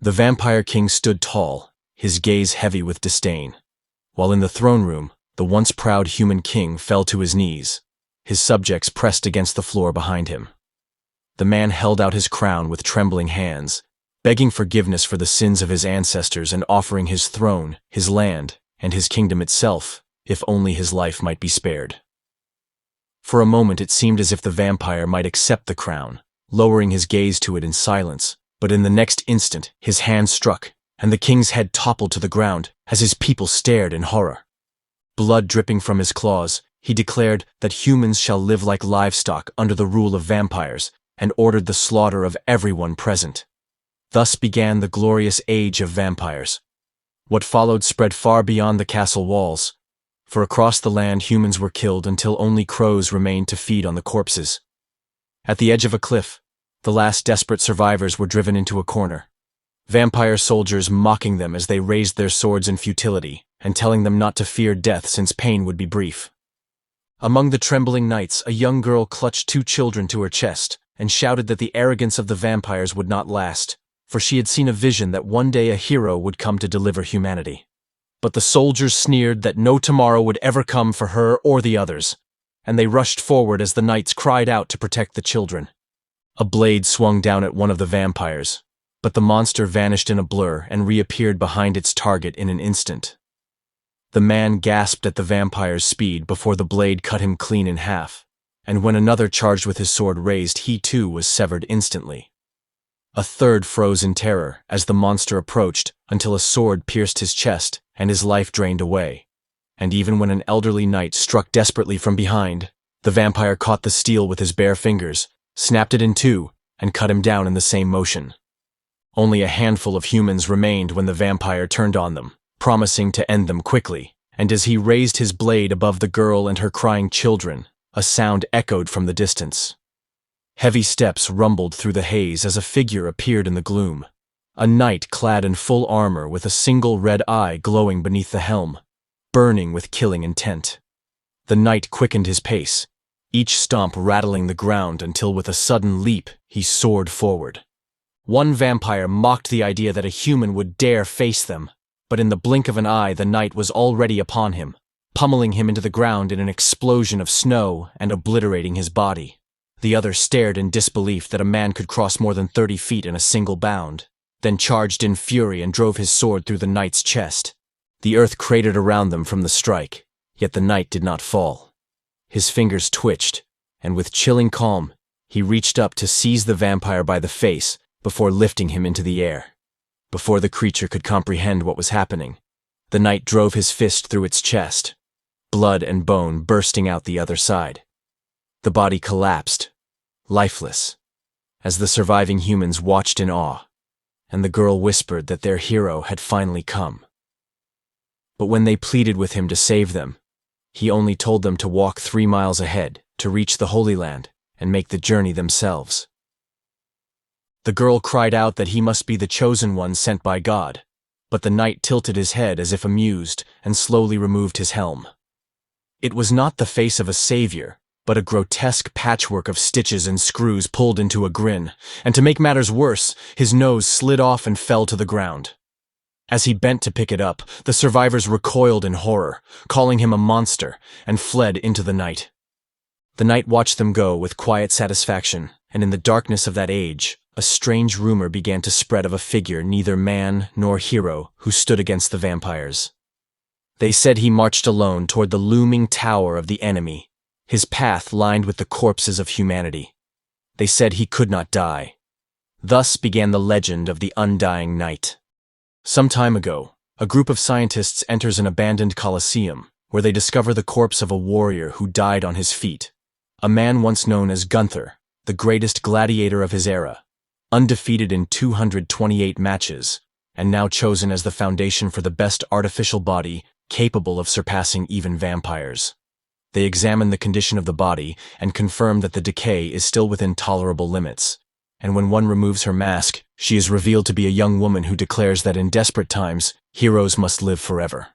The vampire king stood tall, his gaze heavy with disdain, while in the throne room, the once proud human king fell to his knees, his subjects pressed against the floor behind him. The man held out his crown with trembling hands, begging forgiveness for the sins of his ancestors and offering his throne, his land, and his kingdom itself, if only his life might be spared. For a moment it seemed as if the vampire might accept the crown, lowering his gaze to it in silence, but in the next instant his hand struck, and the king's head toppled to the ground as his people stared in horror. Blood dripping from his claws, he declared that humans shall live like livestock under the rule of vampires, and ordered the slaughter of everyone present. Thus began the glorious age of vampires. What followed spread far beyond the castle walls, for across the land humans were killed until only crows remained to feed on the corpses. At the edge of a cliff, the last desperate survivors were driven into a corner, vampire soldiers mocking them as they raised their swords in futility and telling them not to fear death since pain would be brief. Among the trembling knights, a young girl clutched 2 children to her chest and shouted that the arrogance of the vampires would not last, for she had seen a vision that one day a hero would come to deliver humanity. But the soldiers sneered that no tomorrow would ever come for her or the others, and they rushed forward as the knights cried out to protect the children. A blade swung down at one of the vampires, but the monster vanished in a blur and reappeared behind its target in an instant. The man gasped at the vampire's speed before the blade cut him clean in half, and when another charged with his sword raised, he too was severed instantly. A third froze in terror as the monster approached until a sword pierced his chest and his life drained away. And even when an elderly knight struck desperately from behind, the vampire caught the steel with his bare fingers, snapped it in two, and cut him down in the same motion. Only a handful of humans remained when the vampire turned on them, promising to end them quickly, and as he raised his blade above the girl and her crying children, a sound echoed from the distance. Heavy steps rumbled through the haze as a figure appeared in the gloom, a knight clad in full armor with a single red eye glowing beneath the helm, burning with killing intent. The knight quickened his pace, each stomp rattling the ground until with a sudden leap he soared forward. One vampire mocked the idea that a human would dare face them, but in the blink of an eye the knight was already upon him, pummeling him into the ground in an explosion of snow and obliterating his body. The other stared in disbelief that a man could cross more than 30 feet in a single bound, then charged in fury and drove his sword through the knight's chest. The earth cratered around them from the strike, yet the knight did not fall. His fingers twitched, and with chilling calm, he reached up to seize the vampire by the face before lifting him into the air. Before the creature could comprehend what was happening, the knight drove his fist through its chest, blood and bone bursting out the other side. The body collapsed, lifeless, as the surviving humans watched in awe, and the girl whispered that their hero had finally come. But when they pleaded with him to save them, he only told them to walk 3 miles ahead to reach the Holy Land and make the journey themselves. The girl cried out that he must be the chosen one sent by God, but the knight tilted his head as if amused and slowly removed his helm. It was not the face of a savior, but a grotesque patchwork of stitches and screws pulled into a grin, and to make matters worse, his nose slid off and fell to the ground. As he bent to pick it up, the survivors recoiled in horror, calling him a monster, and fled into the night. The knight watched them go with quiet satisfaction, and in the darkness of that age, a strange rumor began to spread of a figure neither man nor hero who stood against the vampires. They said he marched alone toward the looming tower of the enemy, his path lined with the corpses of humanity. They said he could not die. Thus began the legend of the Undying Knight. Some time ago, a group of scientists enters an abandoned coliseum, where they discover the corpse of a warrior who died on his feet, a man once known as Gunther, the greatest gladiator of his era, undefeated in 228 matches, and now chosen as the foundation for the best artificial body capable of surpassing even vampires. They examine the condition of the body and confirm that the decay is still within tolerable limits, and when one removes her mask, she is revealed to be a young woman who declares that in desperate times, heroes must live forever.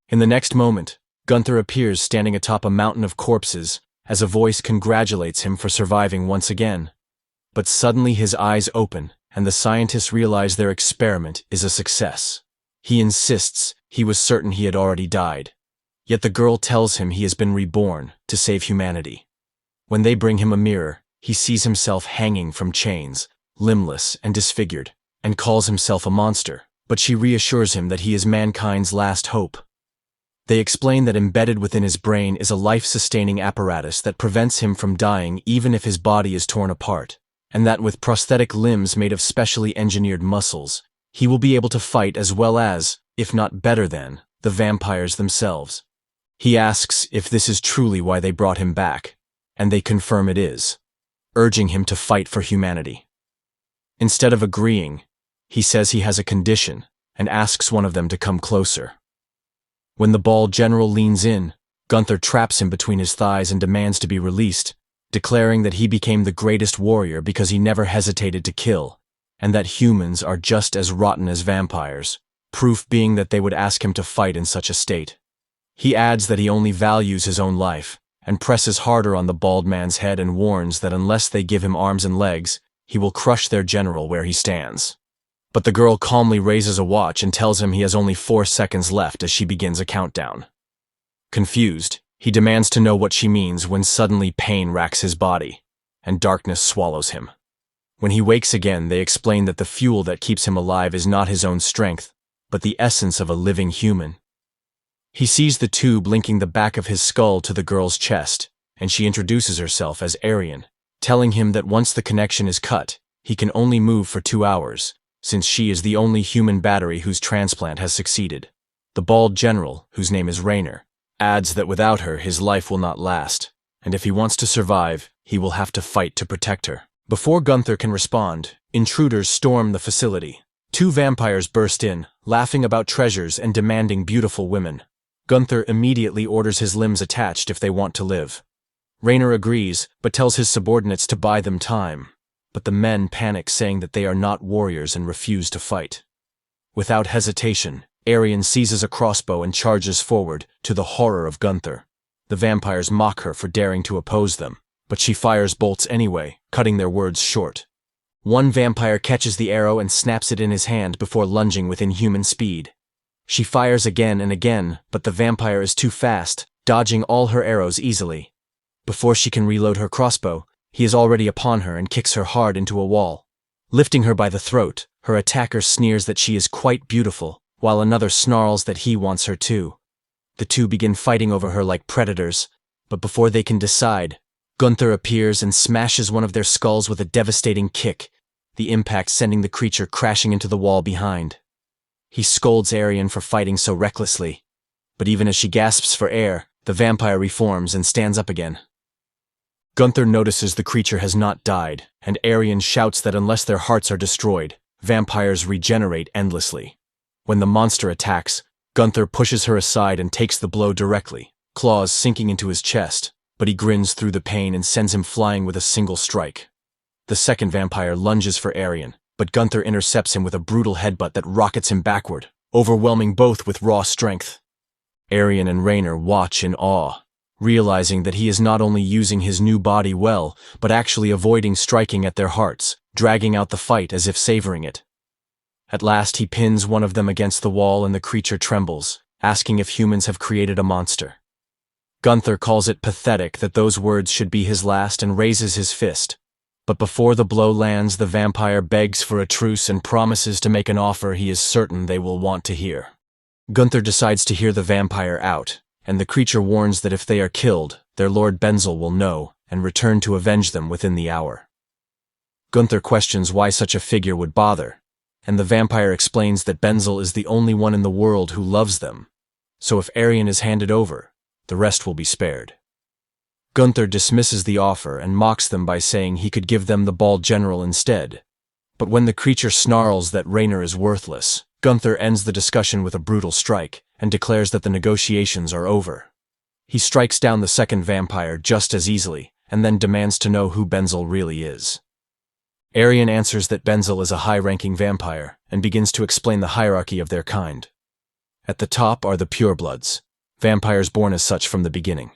In the next moment, Gunther appears standing atop a mountain of corpses as a voice congratulates him for surviving once again. But suddenly his eyes open and the scientists realize their experiment is a success. He insists he was certain he had already died. Yet the girl tells him he has been reborn to save humanity. When they bring him a mirror, he sees himself hanging from chains, limbless and disfigured, and calls himself a monster, but she reassures him that he is mankind's last hope. They explain that embedded within his brain is a life-sustaining apparatus that prevents him from dying even if his body is torn apart, and that with prosthetic limbs made of specially engineered muscles, he will be able to fight as well as, if not better than, the vampires themselves. He asks if this is truly why they brought him back, and they confirm it is, urging him to fight for humanity. Instead of agreeing, he says he has a condition and asks one of them to come closer. When the bald general leans in, Gunther traps him between his thighs and demands to be released, declaring that he became the greatest warrior because he never hesitated to kill, and that humans are just as rotten as vampires, proof being that they would ask him to fight in such a state. He adds that he only values his own life, and presses harder on the bald man's head and warns that unless they give him arms and legs, he will crush their general where he stands. But the girl calmly raises a watch and tells him he has only 4 seconds left as she begins a countdown. Confused, he demands to know what she means when suddenly pain racks his body, and darkness swallows him. When he wakes again, they explain that the fuel that keeps him alive is not his own strength, but the essence of a living human. He sees the tube linking the back of his skull to the girl's chest, and she introduces herself as Aryan, telling him that once the connection is cut, he can only move for 2 hours, since she is the only human battery whose transplant has succeeded. The bald general, whose name is Rainer, adds that without her his life will not last, and if he wants to survive, he will have to fight to protect her. Before Gunther can respond, intruders storm the facility. 2 vampires burst in, laughing about treasures and demanding beautiful women. Gunther immediately orders his limbs attached if they want to live. Rainer agrees, but tells his subordinates to buy them time. But the men panic, saying that they are not warriors and refuse to fight. Without hesitation, Aryan seizes a crossbow and charges forward, to the horror of Gunther. The vampires mock her for daring to oppose them, but she fires bolts anyway, cutting their words short. One vampire catches the arrow and snaps it in his hand before lunging with inhuman speed. She fires again and again, but the vampire is too fast, dodging all her arrows easily. Before she can reload her crossbow, he is already upon her and kicks her hard into a wall. Lifting her by the throat, her attacker sneers that she is quite beautiful, while another snarls that he wants her too. The 2 begin fighting over her like predators, but before they can decide, Gunther appears and smashes one of their skulls with a devastating kick, the impact sending the creature crashing into the wall behind. He scolds Aryan for fighting so recklessly, but even as she gasps for air, the vampire reforms and stands up again. Gunther notices the creature has not died, and Aryan shouts that unless their hearts are destroyed, vampires regenerate endlessly. When the monster attacks, Gunther pushes her aside and takes the blow directly, claws sinking into his chest, but he grins through the pain and sends him flying with a single strike. The second vampire lunges for Aryan, but Gunther intercepts him with a brutal headbutt that rockets him backward, overwhelming both with raw strength. Aryan and Rainer watch in awe, realizing that he is not only using his new body well, but actually avoiding striking at their hearts, dragging out the fight as if savoring it. At last he pins one of them against the wall and the creature trembles, asking if humans have created a monster. Gunther calls it pathetic that those words should be his last and raises his fist. But before the blow lands, the vampire begs for a truce and promises to make an offer he is certain they will want to hear. Gunther decides to hear the vampire out, and the creature warns that if they are killed, their lord Benzel will know and return to avenge them within the hour. Gunther questions why such a figure would bother, and the vampire explains that Benzel is the only one in the world who loves them, so if Aryan is handed over, the rest will be spared. Gunther dismisses the offer and mocks them by saying he could give them the bald general instead. But when the creature snarls that Rainer is worthless, Gunther ends the discussion with a brutal strike and declares that the negotiations are over. He strikes down the second vampire just as easily and then demands to know who Benzel really is. Aryan answers that Benzel is a high-ranking vampire and begins to explain the hierarchy of their kind. At the top are the purebloods, vampires born as such from the beginning.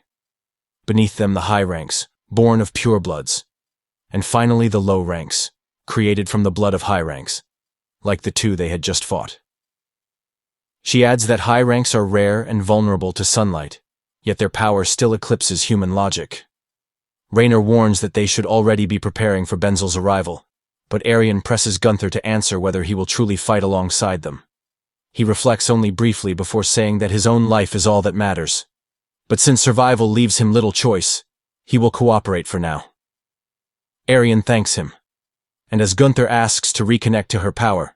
Beneath them the high ranks, born of purebloods. And finally the low ranks, created from the blood of high ranks, like the two they had just fought. She adds that high ranks are rare and vulnerable to sunlight, yet their power still eclipses human logic. Raynor warns that they should already be preparing for Benzel's arrival, but Arion presses Gunther to answer whether he will truly fight alongside them. He reflects only briefly before saying that his own life is all that matters. But since survival leaves him little choice, he will cooperate for now. Arion thanks him, and as Gunther asks to reconnect to her power,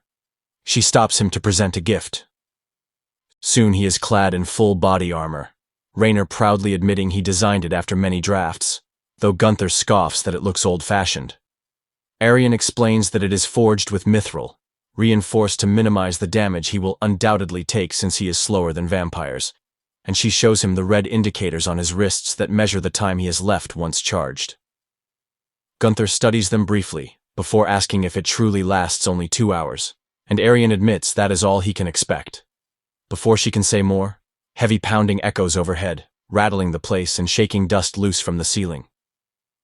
she stops him to present a gift. Soon he is clad in full body armor, Raynor proudly admitting he designed it after many drafts, though Gunther scoffs that it looks old-fashioned. Arion explains that it is forged with mithril, reinforced to minimize the damage he will undoubtedly take since he is slower than vampires, and she shows him the red indicators on his wrists that measure the time he has left once charged. Gunther studies them briefly, before asking if it truly lasts only 2 hours, and Arion admits that is all he can expect. Before she can say more, heavy pounding echoes overhead, rattling the place and shaking dust loose from the ceiling.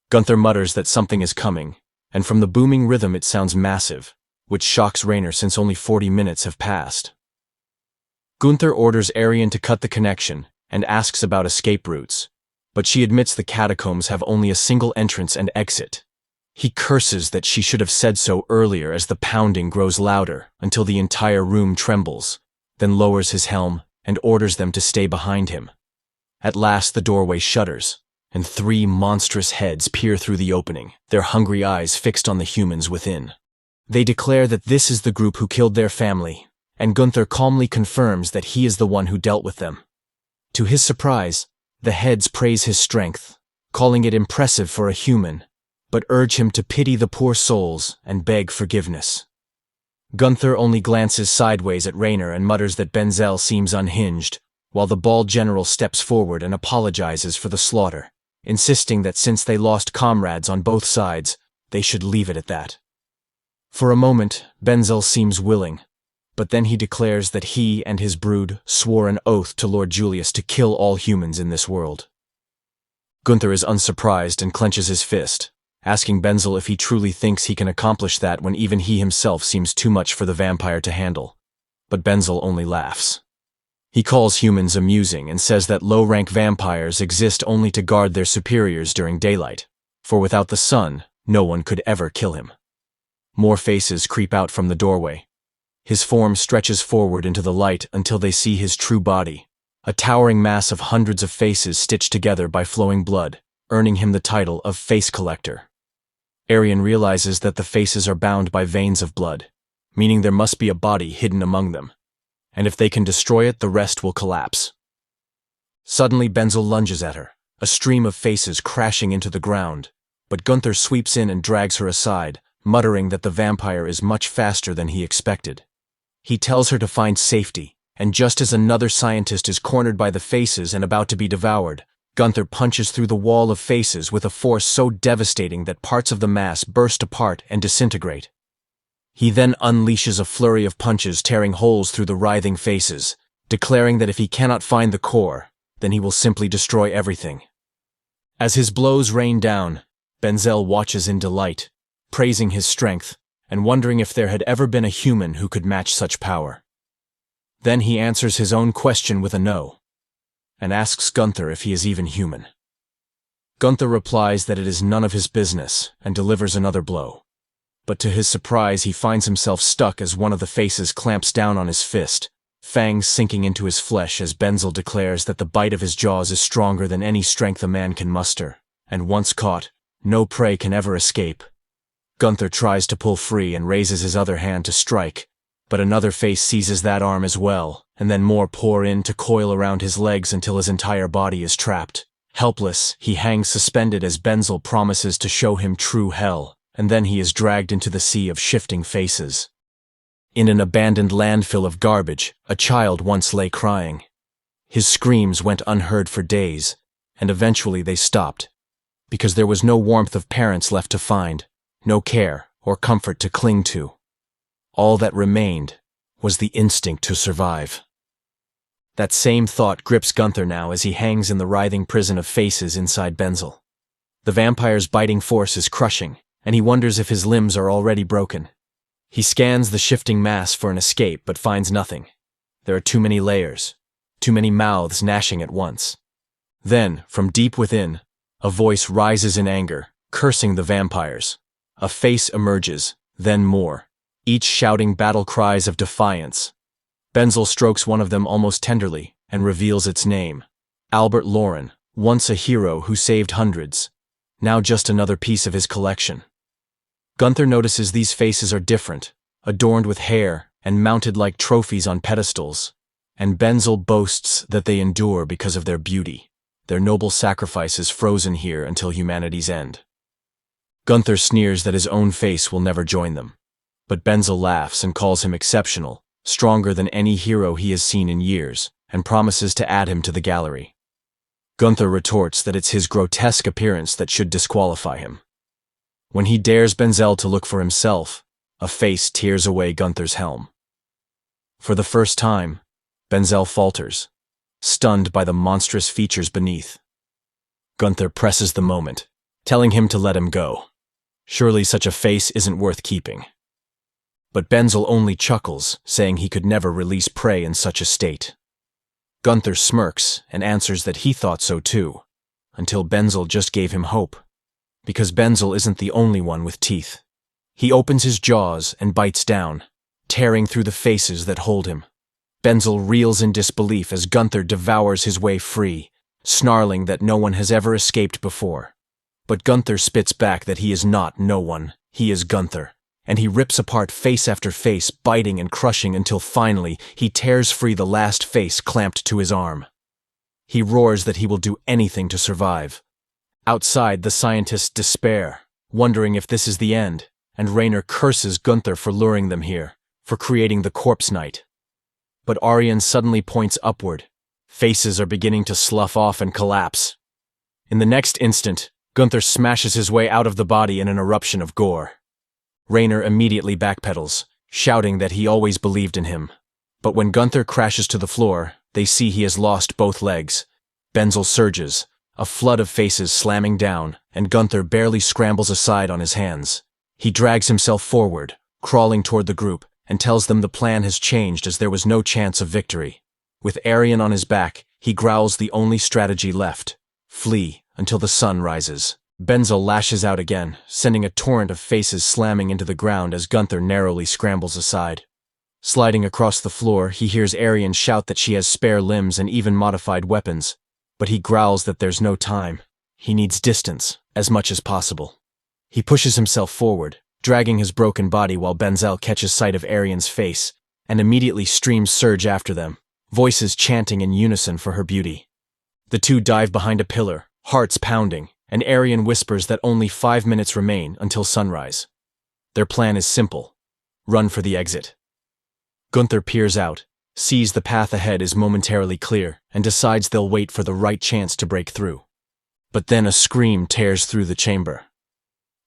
Gunther mutters that something is coming, and from the booming rhythm it sounds massive, which shocks Raynor since only 40 minutes have passed. Gunther orders Arion to cut the connection and asks about escape routes, but she admits the catacombs have only a single entrance and exit. He curses that she should have said so earlier as the pounding grows louder until the entire room trembles, then lowers his helm and orders them to stay behind him. At last the doorway shudders, and 3 monstrous heads peer through the opening, their hungry eyes fixed on the humans within. They declare that this is the group who killed their family, and Gunther calmly confirms that he is the one who dealt with them. To his surprise, the heads praise his strength, calling it impressive for a human, but urge him to pity the poor souls and beg forgiveness. Gunther only glances sideways at Raynor and mutters that Benzel seems unhinged, while the bald general steps forward and apologizes for the slaughter, insisting that since they lost comrades on both sides, they should leave it at that. For a moment, Benzel seems willing, but then he declares that he and his brood swore an oath to Lord Julius to kill all humans in this world. Gunther is unsurprised and clenches his fist, asking Benzel if he truly thinks he can accomplish that when even he himself seems too much for the vampire to handle, but Benzel only laughs. He calls humans amusing and says that low-rank vampires exist only to guard their superiors during daylight, for without the sun, no one could ever kill him. More faces creep out from the doorway. His form stretches forward into the light until they see his true body, a towering mass of hundreds of faces stitched together by flowing blood, earning him the title of Face Collector. Arion realizes that the faces are bound by veins of blood, meaning there must be a body hidden among them, and if they can destroy it, the rest will collapse. Suddenly Benzel lunges at her, a stream of faces crashing into the ground, but Gunther sweeps in and drags her aside, muttering that the vampire is much faster than he expected. He tells her to find safety, and just as another scientist is cornered by the faces and about to be devoured, Gunther punches through the wall of faces with a force so devastating that parts of the mass burst apart and disintegrate. He then unleashes a flurry of punches tearing holes through the writhing faces, declaring that if he cannot find the core, then he will simply destroy everything. As his blows rain down, Benzel watches in delight, praising his strength and wondering if there had ever been a human who could match such power. Then he answers his own question with a no, and asks Gunther if he is even human. Gunther replies that it is none of his business and delivers another blow. But to his surprise, he finds himself stuck as one of the faces clamps down on his fist, fangs sinking into his flesh as Benzel declares that the bite of his jaws is stronger than any strength a man can muster, and once caught, no prey can ever escape. Gunther tries to pull free and raises his other hand to strike, but another face seizes that arm as well, and then more pour in to coil around his legs until his entire body is trapped. Helpless, he hangs suspended as Benzel promises to show him true hell, and then he is dragged into the sea of shifting faces. In an abandoned landfill of garbage, a child once lay crying. His screams went unheard for days, and eventually they stopped, because there was no warmth of parents left to find, no care or comfort to cling to. All that remained was the instinct to survive. That same thought grips Gunther now as he hangs in the writhing prison of faces inside Benzel. The vampire's biting force is crushing, and he wonders if his limbs are already broken. He scans the shifting mass for an escape but finds nothing. There are too many layers, too many mouths gnashing at once. Then, from deep within, a voice rises in anger, cursing the vampires. A face emerges, then more, each shouting battle cries of defiance. Benzel strokes one of them almost tenderly and reveals its name. Albert Lauren, once a hero who saved hundreds, now just another piece of his collection. Gunther notices these faces are different, adorned with hair and mounted like trophies on pedestals, and Benzel boasts that they endure because of their beauty, their noble sacrifices frozen here until humanity's end. Gunther sneers that his own face will never join them, but Benzel laughs and calls him exceptional, stronger than any hero he has seen in years, and promises to add him to the gallery. Gunther retorts that it's his grotesque appearance that should disqualify him. When he dares Benzel to look for himself, a face tears away Gunther's helm. For the first time, Benzel falters, stunned by the monstrous features beneath. Gunther presses the moment, telling him to let him go. Surely such a face isn't worth keeping. But Benzel only chuckles, saying he could never release prey in such a state. Gunther smirks and answers that he thought so too, until Benzel just gave him hope. Because Benzel isn't the only one with teeth. He opens his jaws and bites down, tearing through the faces that hold him. Benzel reels in disbelief as Gunther devours his way free, snarling that no one has ever escaped before. But Gunther spits back that he is not no one, he is Gunther, and he rips apart face after face, biting and crushing until finally he tears free the last face clamped to his arm. He roars that he will do anything to survive. Outside, the scientists despair, wondering if this is the end, and Raynor curses Gunther for luring them here, for creating the Corpse Knight. But Aryan suddenly points upward. Faces are beginning to slough off and collapse. In the next instant, Gunther smashes his way out of the body in an eruption of gore. Raynor immediately backpedals, shouting that he always believed in him. But when Gunther crashes to the floor, they see he has lost both legs. Benzel surges, a flood of faces slamming down, and Gunther barely scrambles aside on his hands. He drags himself forward, crawling toward the group, and tells them the plan has changed as there was no chance of victory. With Aryan on his back, he growls the only strategy left: flee until the sun rises. Benzel lashes out again, sending a torrent of faces slamming into the ground as Gunther narrowly scrambles aside. Sliding across the floor, he hears Aryan shout that she has spare limbs and even modified weapons, but he growls that there's no time. He needs distance, as much as possible. He pushes himself forward, dragging his broken body while Benzel catches sight of Aryan's face, and immediately streams surge after them, voices chanting in unison for her beauty. The two dive behind a pillar, hearts pounding, and Aryan whispers that only 5 minutes remain until sunrise. Their plan is simple: run for the exit. Gunther peers out, sees the path ahead is momentarily clear, and decides they'll wait for the right chance to break through. But then a scream tears through the chamber.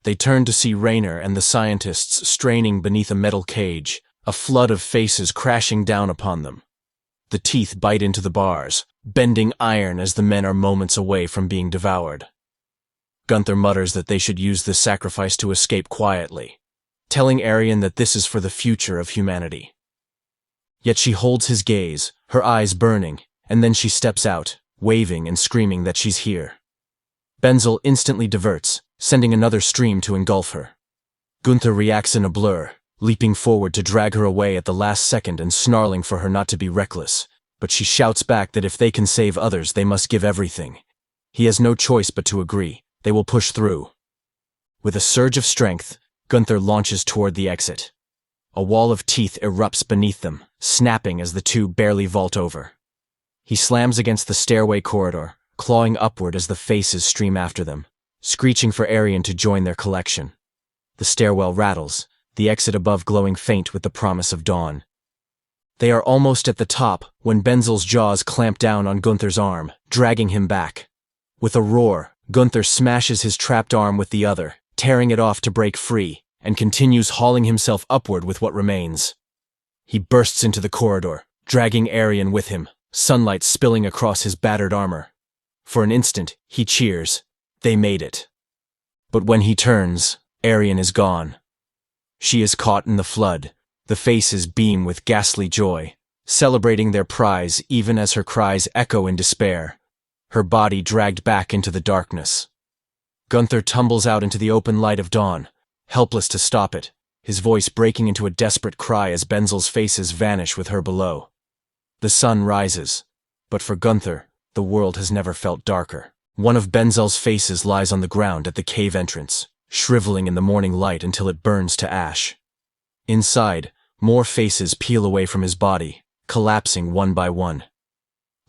They turn to see Raynor and the scientists straining beneath a metal cage, a flood of faces crashing down upon them. The teeth bite into the bars, bending iron as the men are moments away from being devoured. Gunther mutters that they should use this sacrifice to escape quietly, telling Aryan that this is for the future of humanity. Yet she holds his gaze, her eyes burning, and then she steps out, waving and screaming that she's here. Benzel instantly diverts, sending another stream to engulf her. Gunther reacts in a blur, leaping forward to drag her away at the last second and snarling for her not to be reckless, but she shouts back that if they can save others they must give everything. He has no choice but to agree. They will push through. With a surge of strength, Gunther launches toward the exit. A wall of teeth erupts beneath them, snapping as the two barely vault over. He slams against the stairway corridor, clawing upward as the faces stream after them, screeching for Aryan to join their collection. The stairwell rattles, the exit above glowing faint with the promise of dawn. They are almost at the top when Benzel's jaws clamp down on Gunther's arm, dragging him back. With a roar, Gunther smashes his trapped arm with the other, tearing it off to break free, and continues hauling himself upward with what remains. He bursts into the corridor, dragging Aryan with him, sunlight spilling across his battered armor. For an instant, he cheers. They made it. But when he turns, Arian is gone. She is caught in the flood. The faces beam with ghastly joy, celebrating their prize even as her cries echo in despair, her body dragged back into the darkness. Gunther tumbles out into the open light of dawn, helpless to stop it, his voice breaking into a desperate cry as Benzel's faces vanish with her below. The sun rises, but for Gunther, the world has never felt darker. One of Benzel's faces lies on the ground at the cave entrance, shriveling in the morning light until it burns to ash. Inside, more faces peel away from his body, collapsing one by one.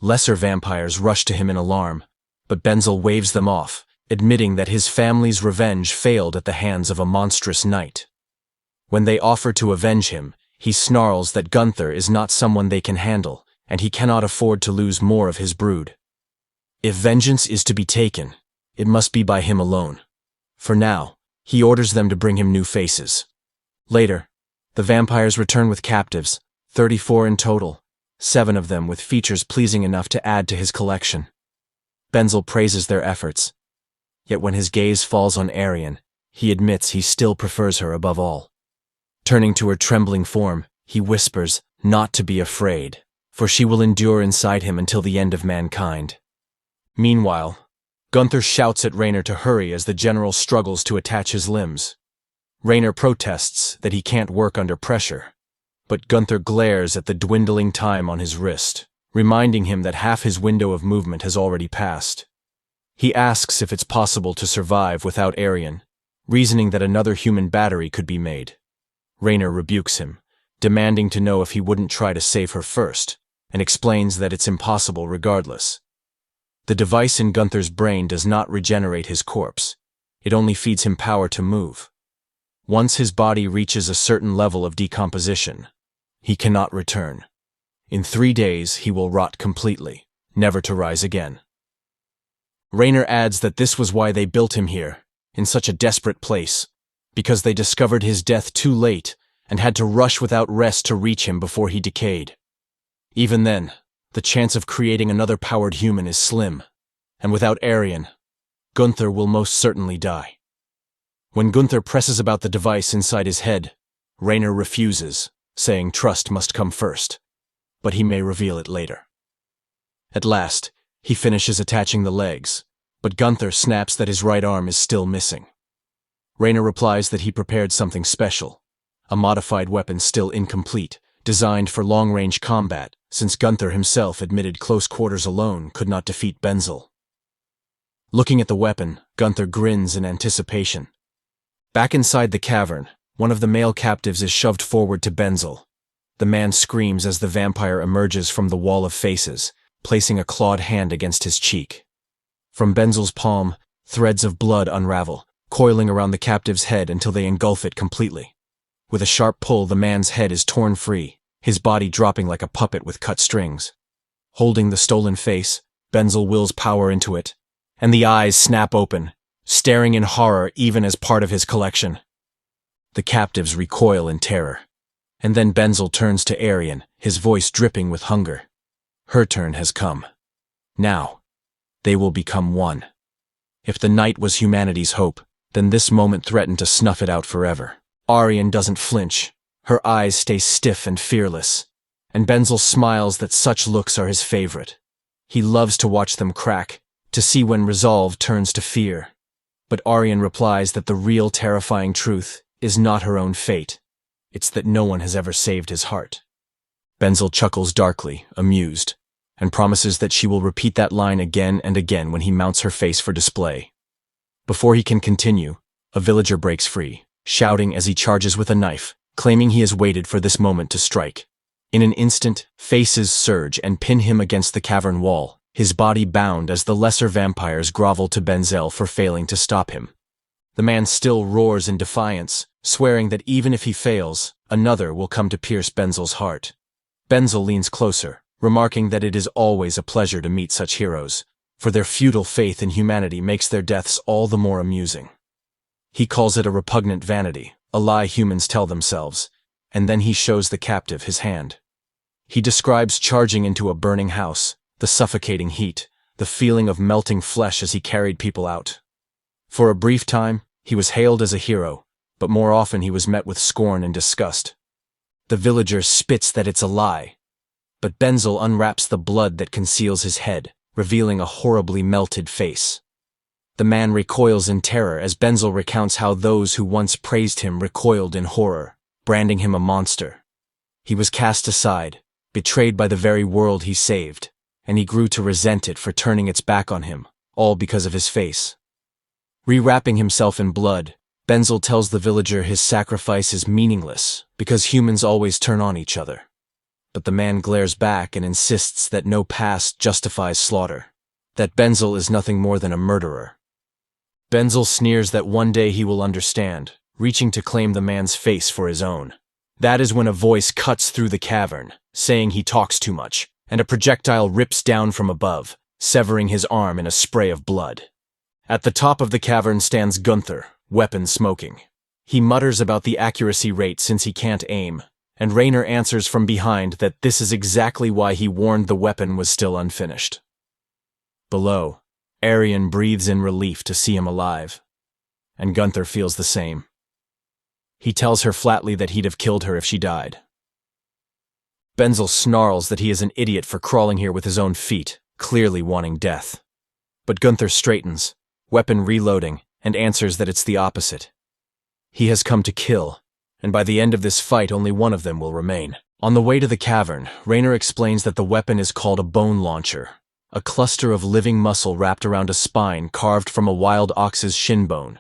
Lesser vampires rush to him in alarm, but Benzel waves them off, admitting that his family's revenge failed at the hands of a monstrous knight. When they offer to avenge him, he snarls that Gunther is not someone they can handle, and he cannot afford to lose more of his brood. If vengeance is to be taken, it must be by him alone. For now, he orders them to bring him new faces. Later, the vampires return with captives, 34 in total, 7 of them with features pleasing enough to add to his collection. Benzel praises their efforts, yet when his gaze falls on Arian, he admits he still prefers her above all. Turning to her trembling form, he whispers not to be afraid, for she will endure inside him until the end of mankind. Meanwhile, Gunther shouts at Rainer to hurry as the general struggles to attach his limbs. Rainer protests that he can't work under pressure, but Gunther glares at the dwindling time on his wrist, reminding him that half his window of movement has already passed. He asks if it's possible to survive without Arian, reasoning that another human battery could be made. Rainer rebukes him, demanding to know if he wouldn't try to save her first, and explains that it's impossible regardless. The device in Gunther's brain does not regenerate his corpse. It only feeds him power to move. Once his body reaches a certain level of decomposition, he cannot return. In 3 days he will rot completely, never to rise again. Rainer adds that this was why they built him here, in such a desperate place, because they discovered his death too late and had to rush without rest to reach him before he decayed. Even then, the chance of creating another powered human is slim, and without Arian, Gunther will most certainly die. When Gunther presses about the device inside his head, Rainer refuses, saying trust must come first, but he may reveal it later. At last, he finishes attaching the legs, but Gunther snaps that his right arm is still missing. Rainer replies that he prepared something special, a modified weapon still incomplete, designed for long-range combat, since Gunther himself admitted close quarters alone could not defeat Benzel. Looking at the weapon, Gunther grins in anticipation. Back inside the cavern, one of the male captives is shoved forward to Benzel. The man screams as the vampire emerges from the wall of faces, placing a clawed hand against his cheek. From Benzel's palm, threads of blood unravel, coiling around the captive's head until they engulf it completely. With a sharp pull, the man's head is torn free, his body dropping like a puppet with cut strings. Holding the stolen face, Benzel wills power into it, and the eyes snap open, staring in horror even as part of his collection. The captives recoil in terror, and then Benzel turns to Arian, his voice dripping with hunger. Her turn has come. Now, they will become one. If the night was humanity's hope, then this moment threatened to snuff it out forever. Arian doesn't flinch. Her eyes stay stiff and fearless, and Benzel smiles that such looks are his favorite. He loves to watch them crack, to see when resolve turns to fear. But Arian replies that the real terrifying truth is not her own fate. It's that no one has ever saved his heart. Benzel chuckles darkly, amused, and promises that she will repeat that line again and again when he mounts her face for display. Before he can continue, a villager breaks free, shouting as he charges with a knife, claiming he has waited for this moment to strike. In an instant, faces surge and pin him against the cavern wall, his body bound as the lesser vampires grovel to Benzel for failing to stop him. The man still roars in defiance, swearing that even if he fails, another will come to pierce Benzel's heart. Benzel leans closer, remarking that it is always a pleasure to meet such heroes, for their futile faith in humanity makes their deaths all the more amusing. He calls it a repugnant vanity, a lie humans tell themselves, and then he shows the captive his hand. He describes charging into a burning house, the suffocating heat, the feeling of melting flesh as he carried people out. For a brief time, he was hailed as a hero, but more often he was met with scorn and disgust. The villager spits that it's a lie, but Benzel unwraps the blood that conceals his head, revealing a horribly melted face. The man recoils in terror as Benzel recounts how those who once praised him recoiled in horror, branding him a monster. He was cast aside, betrayed by the very world he saved, and he grew to resent it for turning its back on him, all because of his face. Rewrapping himself in blood, Benzel tells the villager his sacrifice is meaningless because humans always turn on each other. But the man glares back and insists that no past justifies slaughter, that Benzel is nothing more than a murderer. Benzel sneers that one day he will understand, reaching to claim the man's face for his own. That is when a voice cuts through the cavern, saying he talks too much, and a projectile rips down from above, severing his arm in a spray of blood. At the top of the cavern stands Gunther, weapon smoking. He mutters about the accuracy rate since he can't aim, and Raynor answers from behind that this is exactly why he warned the weapon was still unfinished. Below, Arian breathes in relief to see him alive, and Gunther feels the same. He tells her flatly that he'd have killed her if she died. Benzel snarls that he is an idiot for crawling here with his own feet, clearly wanting death. But Gunther straightens, weapon reloading, and answers that it's the opposite. He has come to kill, and by the end of this fight only one of them will remain. On the way to the cavern, Raynor explains that the weapon is called a bone launcher, a cluster of living muscle wrapped around a spine carved from a wild ox's shin bone.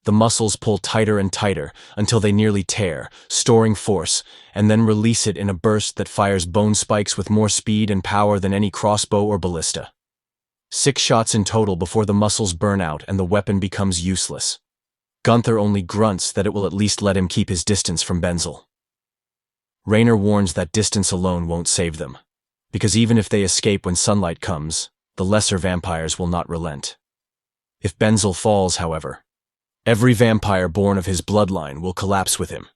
The muscles pull tighter and tighter until they nearly tear, storing force, and then release it in a burst that fires bone spikes with more speed and power than any crossbow or ballista. 6 shots in total before the muscles burn out and the weapon becomes useless. Gunther only grunts that it will at least let him keep his distance from Benzel. Raynor warns that distance alone won't save them, because even if they escape when sunlight comes, the lesser vampires will not relent. If Benzel falls, however, every vampire born of his bloodline will collapse with him.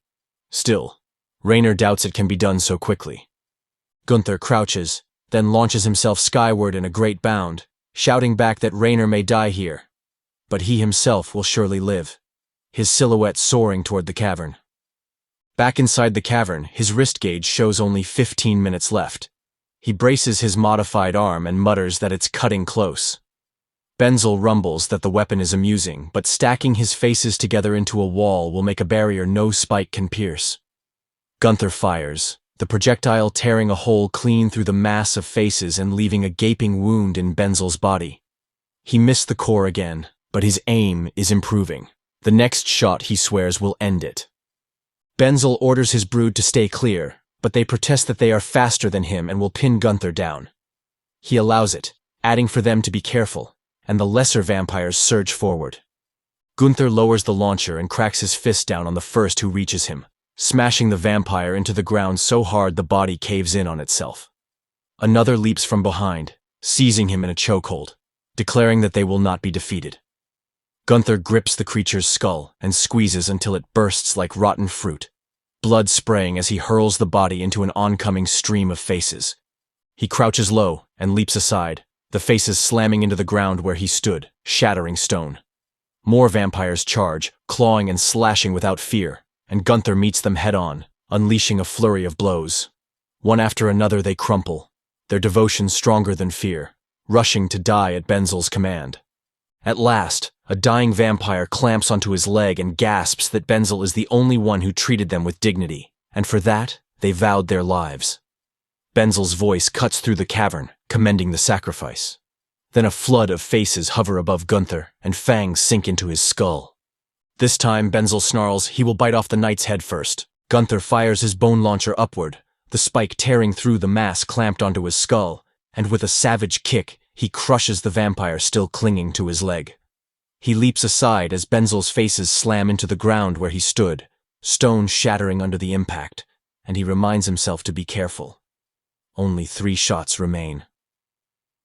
Still, Raynor doubts it can be done so quickly. Gunther crouches, then launches himself skyward in a great bound, shouting back that Raynor may die here, but he himself will surely live, his silhouette soaring toward the cavern. Back inside the cavern, his wrist gauge shows only 15 minutes left. He braces his modified arm and mutters that it's cutting close. Benzel rumbles that the weapon is amusing, but stacking his faces together into a wall will make a barrier no spike can pierce. Gunther fires, the projectile tearing a hole clean through the mass of faces and leaving a gaping wound in Benzel's body. He missed the core again, but his aim is improving. The next shot, he swears, will end it. Benzel orders his brood to stay clear, but they protest that they are faster than him and will pin Gunther down. He allows it, adding for them to be careful, and the lesser vampires surge forward. Gunther lowers the launcher and cracks his fist down on the first who reaches him, smashing the vampire into the ground so hard the body caves in on itself. Another leaps from behind, seizing him in a chokehold, declaring that they will not be defeated. Gunther grips the creature's skull and squeezes until it bursts like rotten fruit, blood spraying as he hurls the body into an oncoming stream of faces. He crouches low and leaps aside, the faces slamming into the ground where he stood, shattering stone. More vampires charge, clawing and slashing without fear, and Gunther meets them head-on, unleashing a flurry of blows. One after another they crumple, their devotion stronger than fear, rushing to die at Benzel's command. At last, a dying vampire clamps onto his leg and gasps that Benzel is the only one who treated them with dignity, and for that, they vowed their lives. Benzel's voice cuts through the cavern, commending the sacrifice. Then a flood of faces hover above Gunther, and fangs sink into his skull. This time, Benzel snarls he will bite off the knight's head first. Gunther fires his bone launcher upward, the spike tearing through the mass clamped onto his skull, and with a savage kick, he crushes the vampire still clinging to his leg. He leaps aside as Benzel's faces slam into the ground where he stood, stone shattering under the impact, and he reminds himself to be careful. Only 3 shots remain.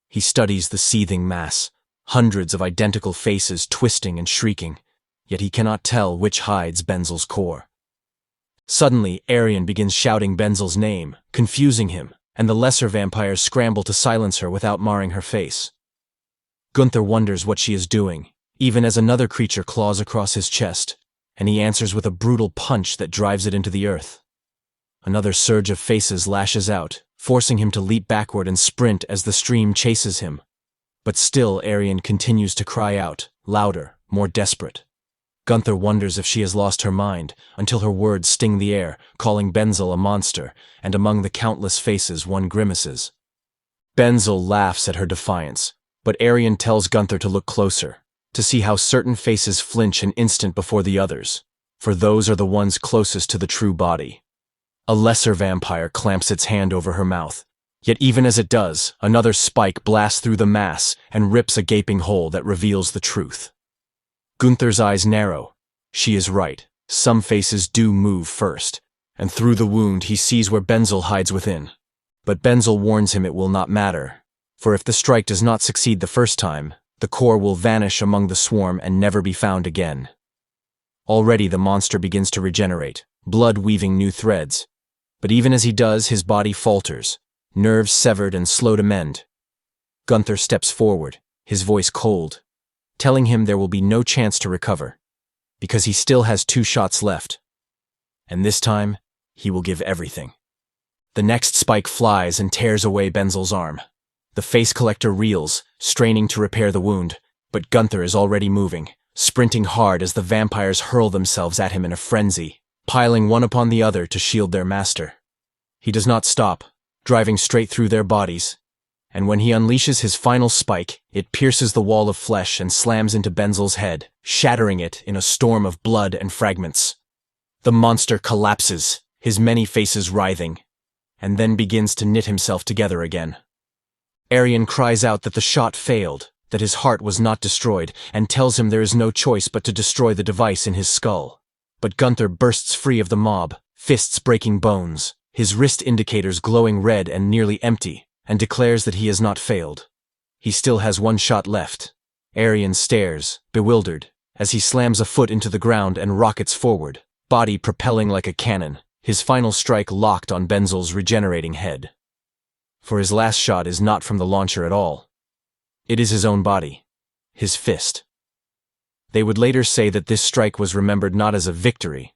He studies the seething mass, hundreds of identical faces twisting and shrieking, yet he cannot tell which hides Benzel's core. Suddenly, Arian begins shouting Benzel's name, confusing him, and the lesser vampires scramble to silence her without marring her face. Gunther wonders what she is doing, even as another creature claws across his chest, and he answers with a brutal punch that drives it into the earth. Another surge of faces lashes out, forcing him to leap backward and sprint as the stream chases him. But still Arian continues to cry out, louder, more desperate. Gunther wonders if she has lost her mind, until her words sting the air, calling Benzel a monster, and among the countless faces one grimaces. Benzel laughs at her defiance, but Arian tells Gunther to look closer, to see how certain faces flinch an instant before the others, for those are the ones closest to the true body. A lesser vampire clamps its hand over her mouth, yet even as it does, another spike blasts through the mass and rips a gaping hole that reveals the truth. Gunther's eyes narrow. She is right, some faces do move first, and through the wound he sees where Benzel hides within. But Benzel warns him it will not matter, for if the strike does not succeed the first time, the core will vanish among the swarm and never be found again. Already the monster begins to regenerate, blood weaving new threads. But even as he does, his body falters, nerves severed and slow to mend. Gunther steps forward, his voice cold, telling him there will be no chance to recover, because he still has 2 shots left. And this time, he will give everything. The next spike flies and tears away Benzel's arm. The face collector reels, straining to repair the wound, but Gunther is already moving, sprinting hard as the vampires hurl themselves at him in a frenzy, piling one upon the other to shield their master. He does not stop, driving straight through their bodies, and when he unleashes his final spike, it pierces the wall of flesh and slams into Benzel's head, shattering it in a storm of blood and fragments. The monster collapses, his many faces writhing, and then begins to knit himself together again. Arian cries out that the shot failed, that his heart was not destroyed, and tells him there is no choice but to destroy the device in his skull. But Gunther bursts free of the mob, fists breaking bones, his wrist indicators glowing red and nearly empty, and declares that he has not failed. He still has 1 shot left. Arian stares, bewildered, as he slams a foot into the ground and rockets forward, body propelling like a cannon, his final strike locked on Benzel's regenerating head. For his last shot is not from the launcher at all. It is his own body, his fist. They would later say that this strike was remembered not as a victory,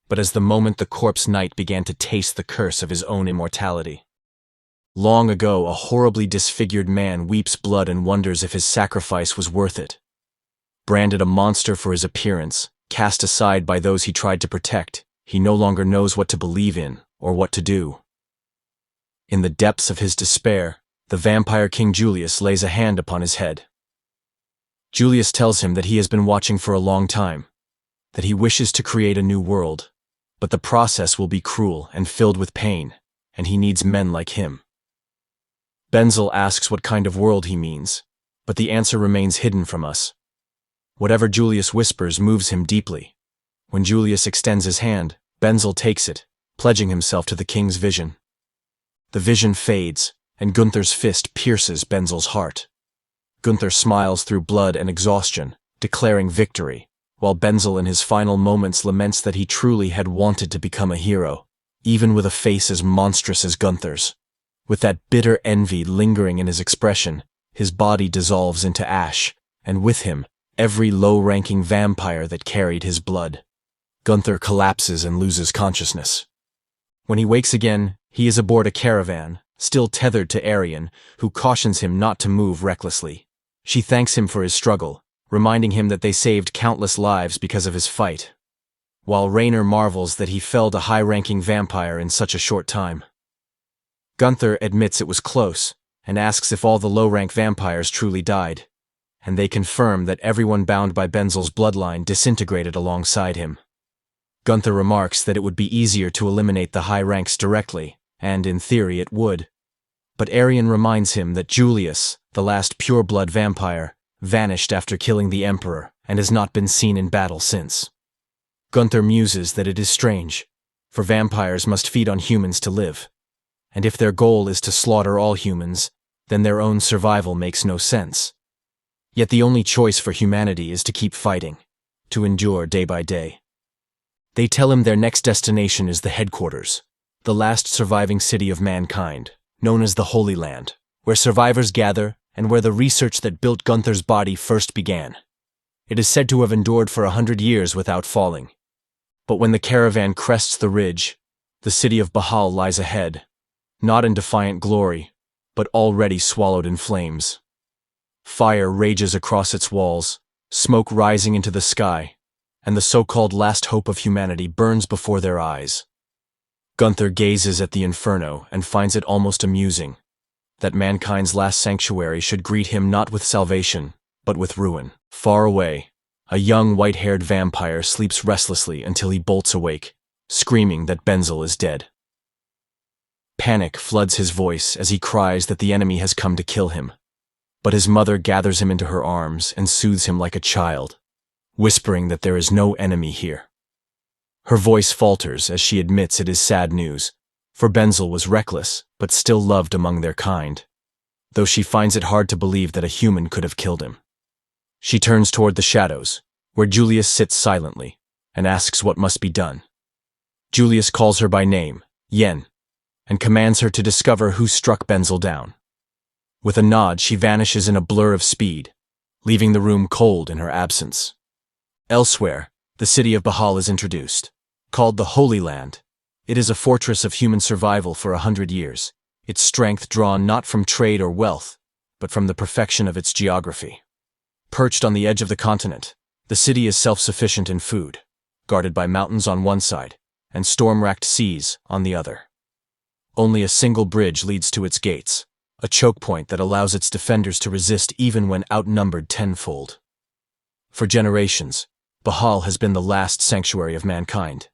but as the moment the corpse knight began to taste the curse of his own immortality. Long ago, a horribly disfigured man weeps blood and wonders if his sacrifice was worth it. Branded a monster for his appearance, cast aside by those he tried to protect, he no longer knows what to believe in or what to do. In the depths of his despair, the vampire king Julius lays a hand upon his head. Julius tells him that he has been watching for a long time, that he wishes to create a new world, but the process will be cruel and filled with pain, and he needs men like him. Benzel asks what kind of world he means, but the answer remains hidden from us. Whatever Julius whispers moves him deeply. When Julius extends his hand, Benzel takes it, pledging himself to the king's vision. The vision fades, and Gunther's fist pierces Benzel's heart. Gunther smiles through blood and exhaustion, declaring victory, while Benzel in his final moments laments that he truly had wanted to become a hero, even with a face as monstrous as Gunther's. With that bitter envy lingering in his expression, his body dissolves into ash, and with him, every low-ranking vampire that carried his blood. Gunther collapses and loses consciousness. When he wakes again, he is aboard a caravan, still tethered to Arian, who cautions him not to move recklessly. She thanks him for his struggle, reminding him that they saved countless lives because of his fight, while Raynor marvels that he felled a high-ranking vampire in such a short time. Gunther admits it was close, and asks if all the low-rank vampires truly died, and they confirm that everyone bound by Benzel's bloodline disintegrated alongside him. Gunther remarks that it would be easier to eliminate the high ranks directly, and in theory it would. But Arian reminds him that Julius, the last pure-blood vampire, vanished after killing the Emperor and has not been seen in battle since. Gunther muses that it is strange, for vampires must feed on humans to live, and if their goal is to slaughter all humans, then their own survival makes no sense. Yet the only choice for humanity is to keep fighting, to endure day by day. They tell him their next destination is the headquarters, the last surviving city of mankind, known as the Holy Land, where survivors gather and where the research that built Gunther's body first began. It is said to have endured for 100 years without falling. But when the caravan crests the ridge, the city of Bahal lies ahead, not in defiant glory, but already swallowed in flames. Fire rages across its walls, smoke rising into the sky, and the so-called last hope of humanity burns before their eyes. Gunther gazes at the inferno and finds it almost amusing that mankind's last sanctuary should greet him not with salvation, but with ruin. Far away, a young white-haired vampire sleeps restlessly until he bolts awake, screaming that Benzel is dead. Panic floods his voice as he cries that the enemy has come to kill him, but his mother gathers him into her arms and soothes him like a child, whispering that there is no enemy here. Her voice falters as she admits it is sad news, for Benzel was reckless but still loved among their kind, though she finds it hard to believe that a human could have killed him. She turns toward the shadows, where Julius sits silently, and asks what must be done. Julius calls her by name, Yen, and commands her to discover who struck Benzel down. With a nod, she vanishes in a blur of speed, leaving the room cold in her absence. Elsewhere, the city of Bahal is introduced. Called the Holy Land, it is a fortress of human survival for 100 years, its strength drawn not from trade or wealth, but from the perfection of its geography. Perched on the edge of the continent, the city is self-sufficient in food, guarded by mountains on one side and storm-racked seas on the other. Only a single bridge leads to its gates, a choke point that allows its defenders to resist even when outnumbered tenfold. For generations, Bahal has been the last sanctuary of mankind.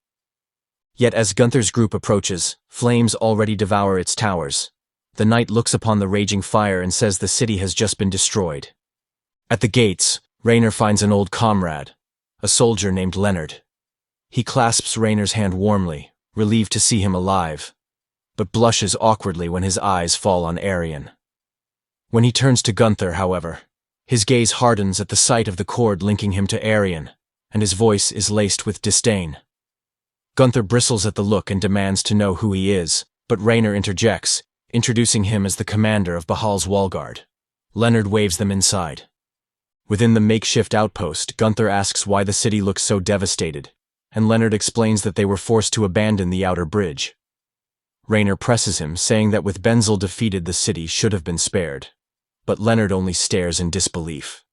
Yet as Gunther's group approaches, flames already devour its towers. The knight looks upon the raging fire and says the city has just been destroyed. At the gates, Raynor finds an old comrade, a soldier named Leonard. He clasps Raynor's hand warmly, relieved to see him alive, but blushes awkwardly when his eyes fall on Arion. When he turns to Gunther, however, his gaze hardens at the sight of the cord linking him to Arion, and his voice is laced with disdain. Gunther bristles at the look and demands to know who he is, but Raynor interjects, introducing him as the commander of Bahal's wall guard. Leonard waves them inside. Within the makeshift outpost, Gunther asks why the city looks so devastated, and Leonard explains that they were forced to abandon the outer bridge. Raynor presses him, saying that with Benzel defeated the city should have been spared, but Leonard only stares in disbelief.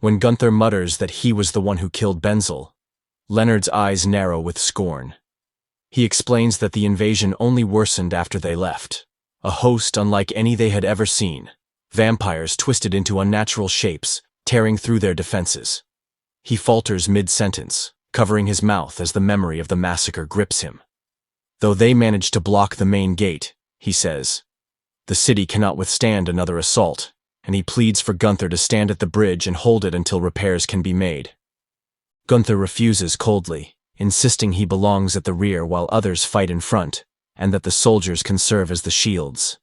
When Gunther mutters that he was the one who killed Benzel, Leonard's eyes narrow with scorn. He explains that the invasion only worsened after they left, a host unlike any they had ever seen, vampires twisted into unnatural shapes, tearing through their defenses. He falters mid-sentence, covering his mouth as the memory of the massacre grips him. Though they managed to block the main gate, he says, the city cannot withstand another assault, and he pleads for Gunther to stand at the bridge and hold it until repairs can be made. Gunther refuses coldly, insisting he belongs at the rear while others fight in front, and that the soldiers can serve as the shields.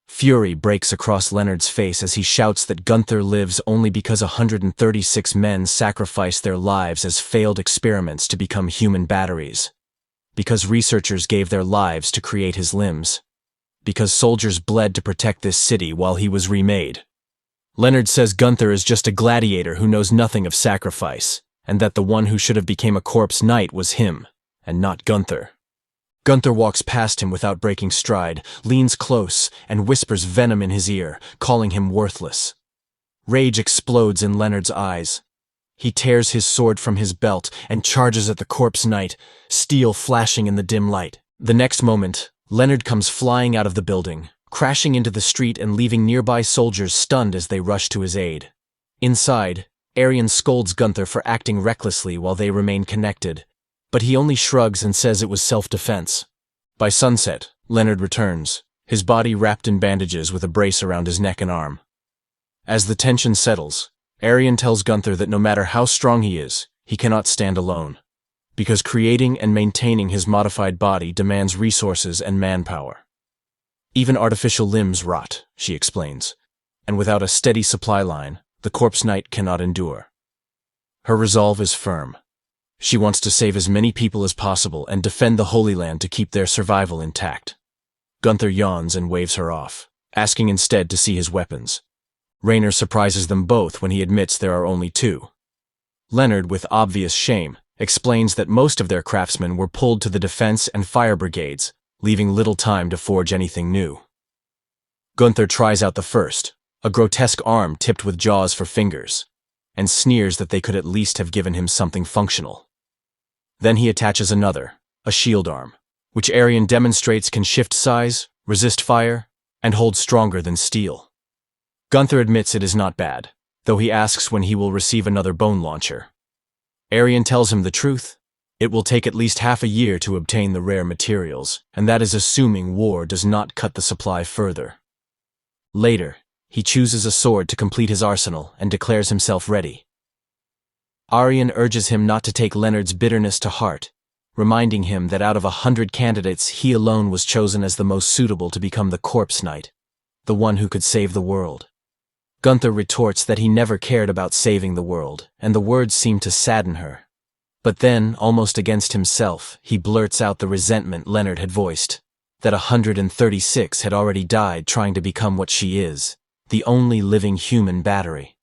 Fury breaks across Leonard's face as he shouts that Gunther lives only because 136 men sacrificed their lives as failed experiments to become human batteries. Because researchers gave their lives to create his limbs. Because soldiers bled to protect this city while he was remade. Leonard says Gunther is just a gladiator who knows nothing of sacrifice, and that the one who should have become a corpse knight was him, and not Gunther. Gunther walks past him without breaking stride, leans close, and whispers venom in his ear, calling him worthless. Rage explodes in Leonard's eyes. He tears his sword from his belt and charges at the corpse knight, steel flashing in the dim light. The next moment, Leonard comes flying out of the building, crashing into the street and leaving nearby soldiers stunned as they rush to his aid. Inside, Arion scolds Gunther for acting recklessly while they remain connected, but he only shrugs and says it was self-defense. By sunset, Leonard returns, his body wrapped in bandages with a brace around his neck and arm. As the tension settles, Arion tells Gunther that no matter how strong he is, he cannot stand alone, because creating and maintaining his modified body demands resources and manpower. Even artificial limbs rot, she explains, and without a steady supply line, the corpse knight cannot endure. Her resolve is firm. She wants to save as many people as possible and defend the Holy Land to keep their survival intact. Gunther yawns and waves her off, asking instead to see his weapons. Raynor surprises them both when he admits there are only two. Leonard, with obvious shame, explains that most of their craftsmen were pulled to the defense and fire brigades, leaving little time to forge anything new. Gunther tries out the first, a grotesque arm tipped with jaws for fingers, and sneers that they could at least have given him something functional. Then he attaches another, a shield arm, which Arian demonstrates can shift size, resist fire, and hold stronger than steel. Gunther admits it is not bad, though he asks when he will receive another bone launcher. Arian tells him the truth. It will take at least half a year to obtain the rare materials, and that is assuming war does not cut the supply further. Later, he chooses a sword to complete his arsenal and declares himself ready. Arian urges him not to take Leonard's bitterness to heart, reminding him that out of 100 candidates he alone was chosen as the most suitable to become the Corpse Knight, the one who could save the world. Gunther retorts that he never cared about saving the world, and the words seem to sadden her. But then, almost against himself, he blurts out the resentment Leonard had voiced, that 136 had already died trying to become what she is, the only living human battery.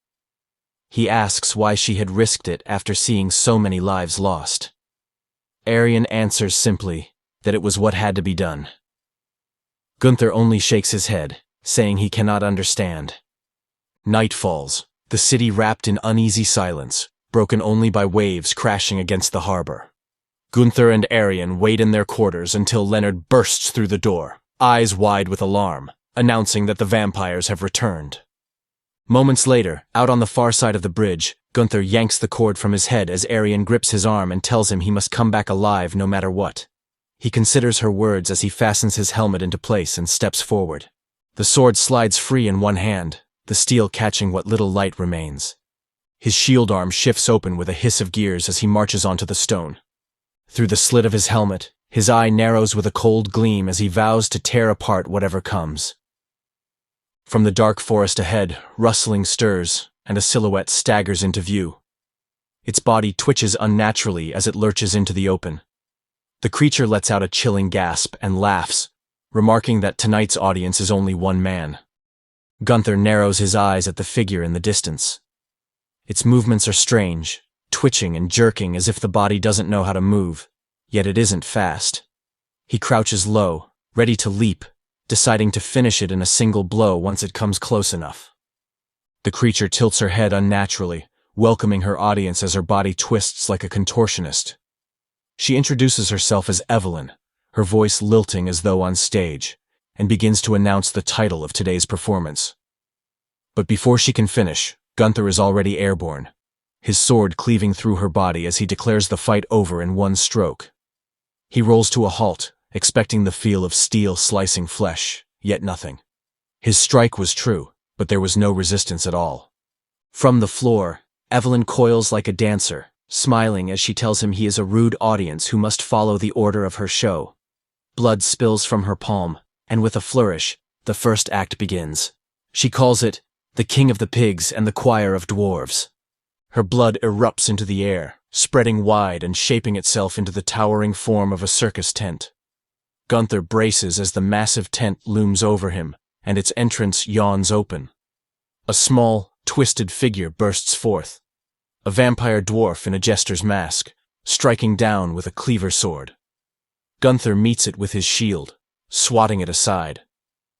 He asks why she had risked it after seeing so many lives lost. Arian answers simply that it was what had to be done. Gunther only shakes his head, saying he cannot understand. Night falls, the city wrapped in uneasy silence, broken only by waves crashing against the harbor. Gunther and Arian wait in their quarters until Leonard bursts through the door, eyes wide with alarm, announcing that the vampires have returned. Moments later, out on the far side of the bridge, Gunther yanks the cord from his head as Arian grips his arm and tells him he must come back alive no matter what. He considers her words as he fastens his helmet into place and steps forward. The sword slides free in one hand, the steel catching what little light remains. His shield arm shifts open with a hiss of gears as he marches onto the stone. Through the slit of his helmet, his eye narrows with a cold gleam as he vows to tear apart whatever comes. From the dark forest ahead, rustling stirs, and a silhouette staggers into view. Its body twitches unnaturally as it lurches into the open. The creature lets out a chilling gasp and laughs, remarking that tonight's audience is only one man. Gunther narrows his eyes at the figure in the distance. Its movements are strange, twitching and jerking as if the body doesn't know how to move, yet it isn't fast. He crouches low, ready to leap, deciding to finish it in a single blow once it comes close enough. The creature tilts her head unnaturally, welcoming her audience as her body twists like a contortionist. She introduces herself as Evelyn, her voice lilting as though on stage, and begins to announce the title of today's performance. But before she can finish, Gunther is already airborne, his sword cleaving through her body as he declares the fight over in one stroke. He rolls to a halt, expecting the feel of steel slicing flesh, yet nothing. His strike was true, but there was no resistance at all. From the floor, Evelyn coils like a dancer, smiling as she tells him he is a rude audience who must follow the order of her show. Blood spills from her palm, and with a flourish, the first act begins. She calls it, "The King of the Pigs and the Choir of Dwarves." Her blood erupts into the air, spreading wide and shaping itself into the towering form of a circus tent. Gunther braces as the massive tent looms over him, and its entrance yawns open. A small, twisted figure bursts forth. A vampire dwarf in a jester's mask, striking down with a cleaver sword. Gunther meets it with his shield, swatting it aside.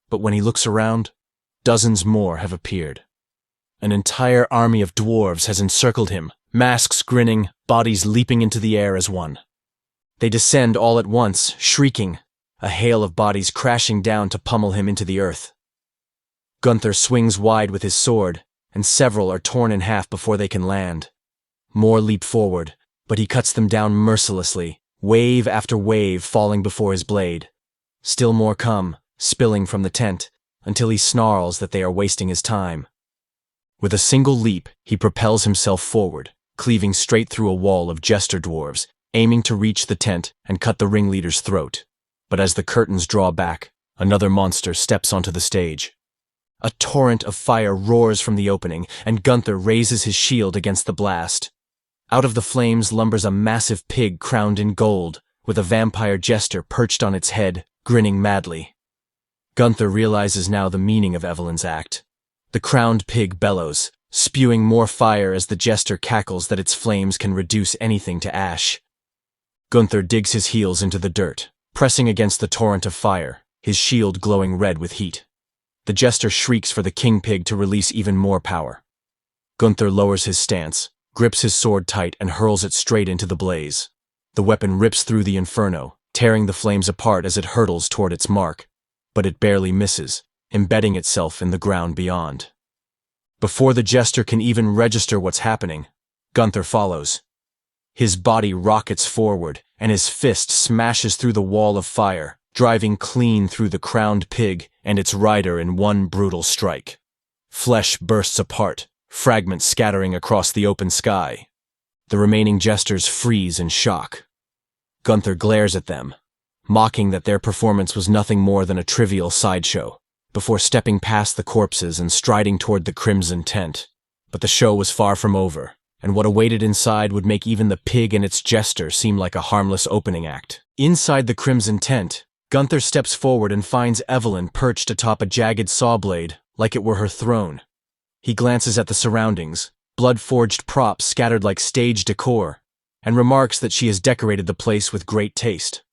But when he looks around, dozens more have appeared. An entire army of dwarves has encircled him, masks grinning, bodies leaping into the air as one. They descend all at once, shrieking, a hail of bodies crashing down to pummel him into the earth. Gunther swings wide with his sword, and several are torn in half before they can land. More leap forward, but he cuts them down mercilessly, wave after wave falling before his blade. Still more come, spilling from the tent, until he snarls that they are wasting his time. With a single leap, he propels himself forward, cleaving straight through a wall of jester dwarves, aiming to reach the tent and cut the ringleader's throat. But as the curtains draw back, another monster steps onto the stage. A torrent of fire roars from the opening, and Gunther raises his shield against the blast. Out of the flames lumbers a massive pig crowned in gold, with a vampire jester perched on its head, grinning madly. Gunther realizes now the meaning of Evelyn's act. The crowned pig bellows, spewing more fire as the jester cackles that its flames can reduce anything to ash. Gunther digs his heels into the dirt, pressing against the torrent of fire, his shield glowing red with heat. The jester shrieks for the king pig to release even more power. Gunther lowers his stance, grips his sword tight and hurls it straight into the blaze. The weapon rips through the inferno, tearing the flames apart as it hurtles toward its mark, but it barely misses, embedding itself in the ground beyond. Before the jester can even register what's happening, Gunther follows. His body rockets forward, and his fist smashes through the wall of fire, driving clean through the crowned pig and its rider in one brutal strike. Flesh bursts apart, fragments scattering across the open sky. The remaining jesters freeze in shock. Gunther glares at them, mocking that their performance was nothing more than a trivial sideshow, before stepping past the corpses and striding toward the crimson tent. But the show was far from over, and what awaited inside would make even the pig and its jester seem like a harmless opening act. Inside the crimson tent, Gunther steps forward and finds Evelyn perched atop a jagged saw blade, like it were her throne. He glances at the surroundings, blood-forged props scattered like stage decor, and remarks that she has decorated the place with great taste.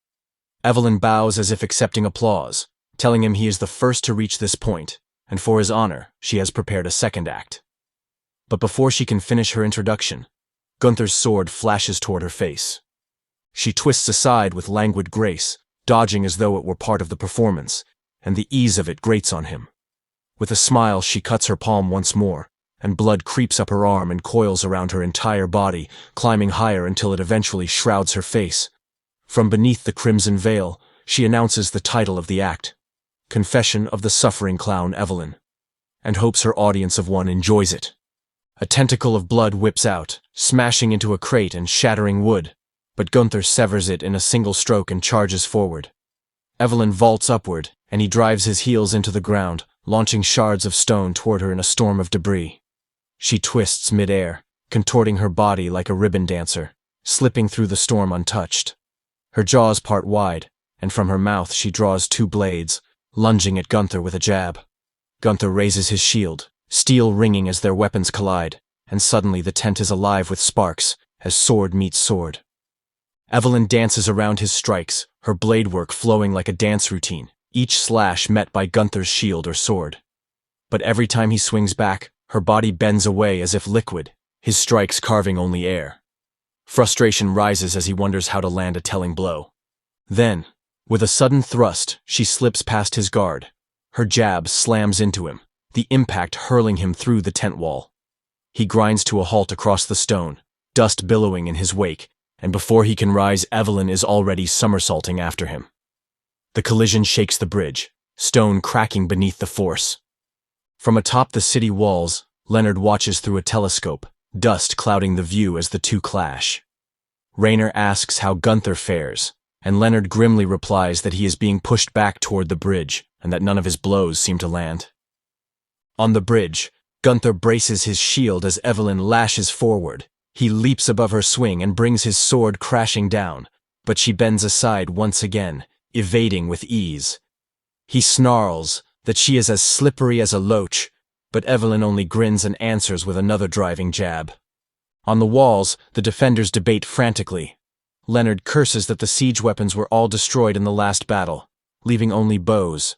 Evelyn bows as if accepting applause, telling him he is the first to reach this point, and for his honor, she has prepared a second act. But before she can finish her introduction, Gunther's sword flashes toward her face. She twists aside with languid grace, dodging as though it were part of the performance, and the ease of it grates on him. With a smile, she cuts her palm once more, and blood creeps up her arm and coils around her entire body, climbing higher until it eventually shrouds her face. From beneath the crimson veil, she announces the title of the act, Confession of the Suffering Clown Evelyn, and hopes her audience of one enjoys it. A tentacle of blood whips out, smashing into a crate and shattering wood, but Gunther severs it in a single stroke and charges forward. Evelyn vaults upward, and he drives his heels into the ground, launching shards of stone toward her in a storm of debris. She twists mid-air, contorting her body like a ribbon dancer, slipping through the storm untouched. Her jaws part wide, and from her mouth she draws two blades, lunging at Gunther with a jab. Gunther raises his shield, steel ringing as their weapons collide, and suddenly the tent is alive with sparks, as sword meets sword. Evelyn dances around his strikes, her blade work flowing like a dance routine, each slash met by Gunther's shield or sword. But every time he swings back, her body bends away as if liquid, his strikes carving only air. Frustration rises as he wonders how to land a telling blow. Then, with a sudden thrust, she slips past his guard. Her jab slams into him, the impact hurling him through the tent wall. He grinds to a halt across the stone, dust billowing in his wake, and before he can rise, Evelyn is already somersaulting after him. The collision shakes the bridge, stone cracking beneath the force. From atop the city walls, Leonard watches through a telescope, dust clouding the view as the two clash. Raynor asks how Gunther fares, and Leonard grimly replies that he is being pushed back toward the bridge and that none of his blows seem to land. On the bridge, Gunther braces his shield as Evelyn lashes forward. He leaps above her swing and brings his sword crashing down, but she bends aside once again, evading with ease. He snarls that she is as slippery as a loach, but Evelyn only grins and answers with another driving jab. On the walls, the defenders debate frantically. Leonard curses that the siege weapons were all destroyed in the last battle, leaving only bows.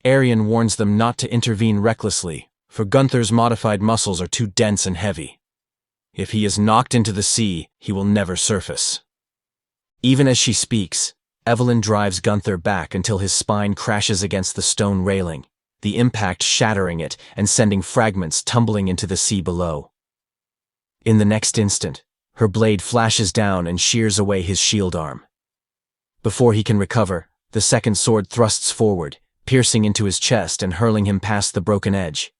Arian warns them not to intervene recklessly, for Gunther's modified muscles are too dense and heavy. If he is knocked into the sea, he will never surface. Even as she speaks, Evelyn drives Gunther back until his spine crashes against the stone railing, the impact shattering it and sending fragments tumbling into the sea below. In the next instant, her blade flashes down and shears away his shield arm. Before he can recover, the second sword thrusts forward, piercing into his chest and hurling him past the broken edge.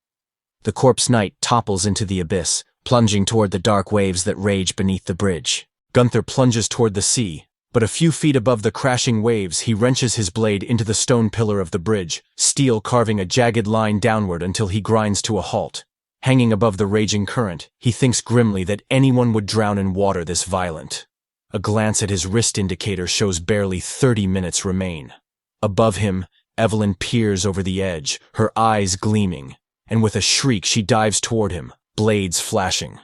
The corpse knight topples into the abyss, plunging toward the dark waves that rage beneath the bridge. Gunther plunges toward the sea, but a few feet above the crashing waves he wrenches his blade into the stone pillar of the bridge, steel carving a jagged line downward until he grinds to a halt. Hanging above the raging current, he thinks grimly that anyone would drown in water this violent. A glance at his wrist indicator shows barely 30 minutes remain. Above him, Evelyn peers over the edge, her eyes gleaming, and with a shriek she dives toward him, blades flashing.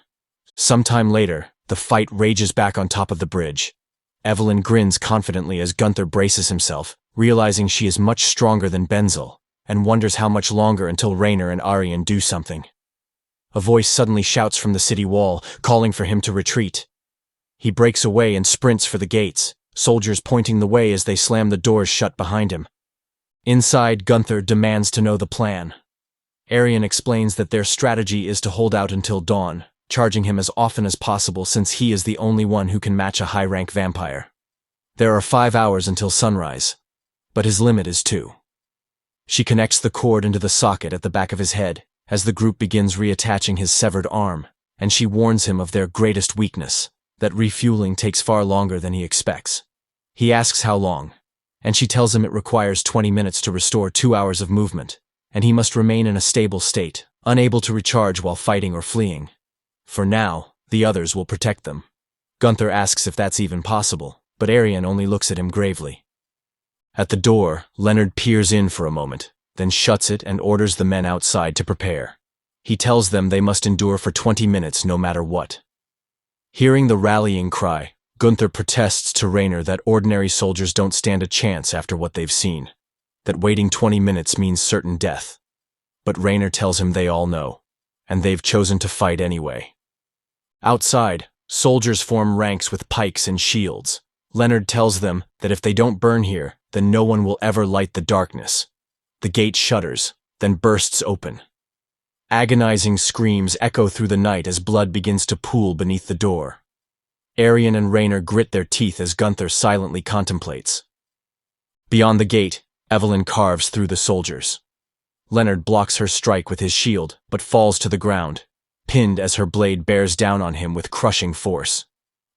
Sometime later, the fight rages back on top of the bridge. Evelyn grins confidently as Gunther braces himself, realizing she is much stronger than Benzel, and wonders how much longer until Rainer and Aryan do something. A voice suddenly shouts from the city wall, calling for him to retreat. He breaks away and sprints for the gates, soldiers pointing the way as they slam the doors shut behind him. Inside, Gunther demands to know the plan. Aryan explains that their strategy is to hold out until dawn, charging him as often as possible since he is the only one who can match a high-rank vampire. There are 5 hours until sunrise, but his limit is 2. She connects the cord into the socket at the back of his head as the group begins reattaching his severed arm, and she warns him of their greatest weakness, that refueling takes far longer than he expects. He asks how long, and she tells him it requires 20 minutes to restore 2 hours of movement, and he must remain in a stable state, unable to recharge while fighting or fleeing. For now, the others will protect them. Gunther asks if that's even possible, but Aryan only looks at him gravely. At the door, Leonard peers in for a moment, then shuts it and orders the men outside to prepare. He tells them they must endure for 20 minutes no matter what. Hearing the rallying cry, Gunther protests to Rainer that ordinary soldiers don't stand a chance after what they've seen, that waiting 20 minutes means certain death. But Rainer tells him they all know, and they've chosen to fight anyway. Outside, soldiers form ranks with pikes and shields. Leonard tells them that if they don't burn here, then no one will ever light the darkness. The gate shudders, then bursts open. Agonizing screams echo through the night as blood begins to pool beneath the door. Aryan and Rainer grit their teeth as Gunther silently contemplates. Beyond the gate, Evelyn carves through the soldiers. Leonard blocks her strike with his shield, but falls to the ground, pinned as her blade bears down on him with crushing force.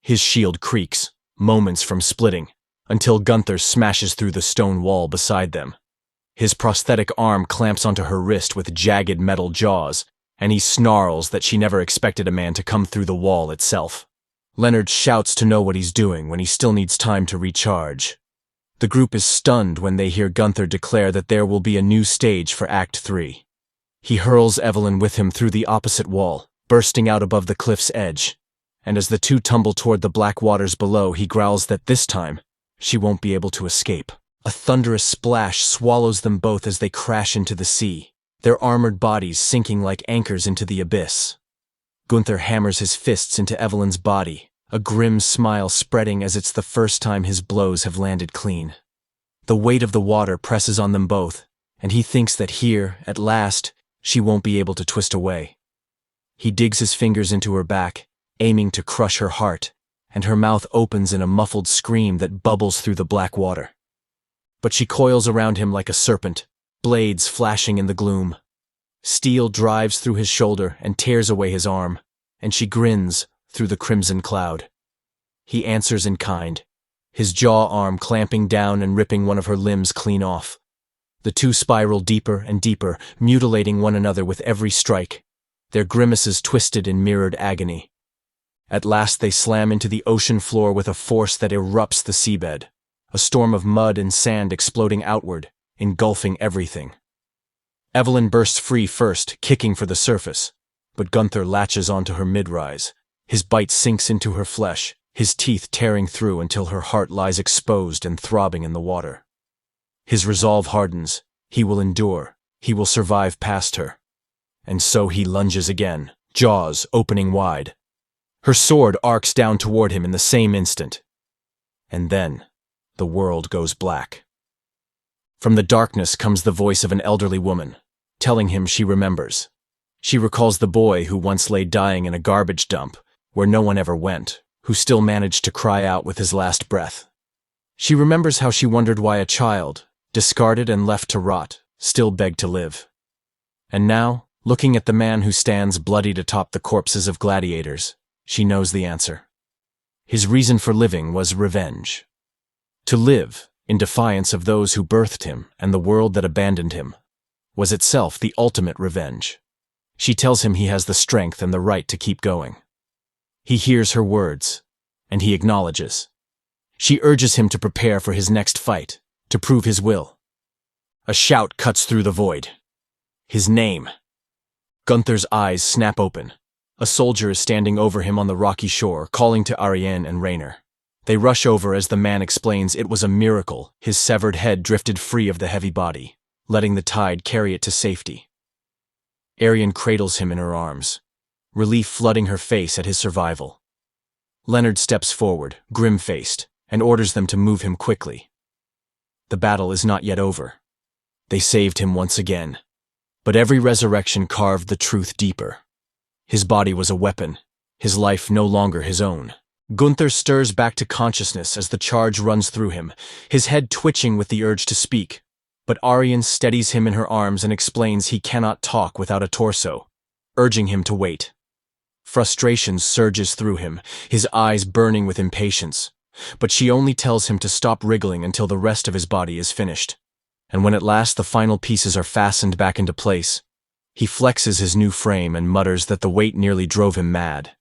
His shield creaks, moments from splitting, until Gunther smashes through the stone wall beside them. His prosthetic arm clamps onto her wrist with jagged metal jaws, and he snarls that she never expected a man to come through the wall itself. Leonard shouts to know what he's doing when he still needs time to recharge. The group is stunned when they hear Gunther declare that there will be a new stage for Act 3. He hurls Evelyn with him through the opposite wall, bursting out above the cliff's edge, and as the two tumble toward the black waters below, he growls that this time, she won't be able to escape. A thunderous splash swallows them both as they crash into the sea, their armored bodies sinking like anchors into the abyss. Gunther hammers his fists into Evelyn's body, a grim smile spreading as it's the first time his blows have landed clean. The weight of the water presses on them both, and he thinks that here, at last, she won't be able to twist away. He digs his fingers into her back, aiming to crush her heart, and her mouth opens in a muffled scream that bubbles through the black water. But she coils around him like a serpent, blades flashing in the gloom. Steel drives through his shoulder and tears away his arm, and she grins through the crimson cloud. He answers in kind, his jaw arm clamping down and ripping one of her limbs clean off. The two spiral deeper and deeper, mutilating one another with every strike, their grimaces twisted in mirrored agony. At last they slam into the ocean floor with a force that erupts the seabed, a storm of mud and sand exploding outward, engulfing everything. Evelyn bursts free first, kicking for the surface, but Gunther latches onto her mid-rise. His bite sinks into her flesh, his teeth tearing through until her heart lies exposed and throbbing in the water. His resolve hardens. He will endure. He will survive past her. And so he lunges again, jaws opening wide. Her sword arcs down toward him in the same instant. And then, the world goes black. From the darkness comes the voice of an elderly woman, telling him she remembers. She recalls the boy who once lay dying in a garbage dump, where no one ever went, who still managed to cry out with his last breath. She remembers how she wondered why a child, discarded and left to rot, still begged to live. And now, looking at the man who stands bloodied atop the corpses of gladiators, she knows the answer. His reason for living was revenge. To live, in defiance of those who birthed him and the world that abandoned him, was itself the ultimate revenge. She tells him he has the strength and the right to keep going. He hears her words, and he acknowledges. She urges him to prepare for his next fight, to prove his will. A shout cuts through the void. His name. Gunther's eyes snap open, A soldier is standing over him on the rocky shore, calling to Ariane and Rainer. They rush over as the man explains it was a miracle. His severed head drifted free of the heavy body, letting the tide carry it to safety. Ariane cradles him in her arms, relief flooding her face at his survival. Leonard steps forward, grim-faced, and orders them to move him quickly. The battle is not yet over. They saved him once again, but every resurrection carved the truth deeper. His body was a weapon, his life no longer his own. Gunther stirs back to consciousness as the charge runs through him, his head twitching with the urge to speak. But Ariane steadies him in her arms and explains he cannot talk without a torso, urging him to wait. Frustration surges through him, his eyes burning with impatience. But she only tells him to stop wriggling until the rest of his body is finished. And when at last the final pieces are fastened back into place, he flexes his new frame and mutters that the weight nearly drove him mad.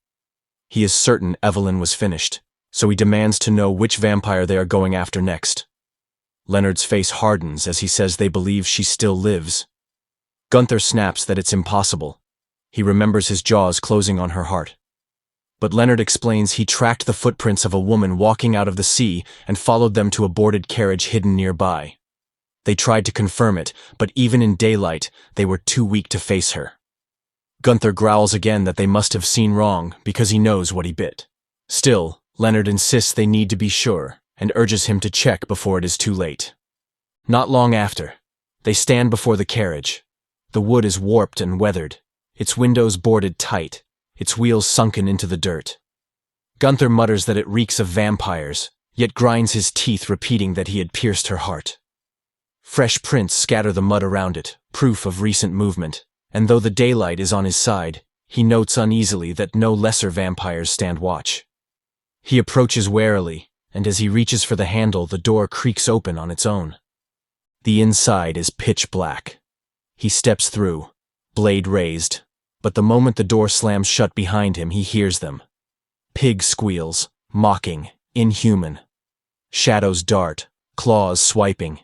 He is certain Evelyn was finished, so he demands to know which vampire they are going after next. Leonard's face hardens as he says they believe she still lives. Gunther snaps that it's impossible. He remembers his jaws closing on her heart. But Leonard explains he tracked the footprints of a woman walking out of the sea and followed them to a boarded carriage hidden nearby. They tried to confirm it, but even in daylight, they were too weak to face her. Gunther growls again that they must have seen wrong because he knows what he bit. Still, Leonard insists they need to be sure and urges him to check before it is too late. Not long after, they stand before the carriage. The wood is warped and weathered, its windows boarded tight, its wheels sunken into the dirt. Gunther mutters that it reeks of vampires, yet grinds his teeth repeating that he had pierced her heart. Fresh prints scatter the mud around it, proof of recent movement, and though the daylight is on his side, he notes uneasily that no lesser vampires stand watch. He approaches warily, and as he reaches for the handle, the door creaks open on its own. The inside is pitch black. He steps through, blade raised, but the moment the door slams shut behind him, he hears them. Pig squeals, mocking, inhuman. Shadows dart, claws swiping.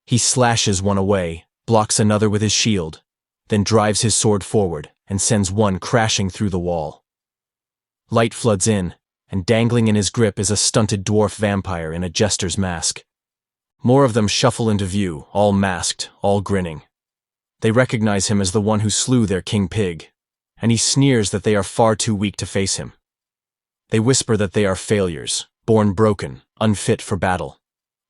He slashes one away, blocks another with his shield, then drives his sword forward and sends one crashing through the wall. Light floods in, and dangling in his grip is a stunted dwarf vampire in a jester's mask. More of them shuffle into view, all masked, all grinning. They recognize him as the one who slew their king pig, and he sneers that they are far too weak to face him. They whisper that they are failures, born broken, unfit for battle.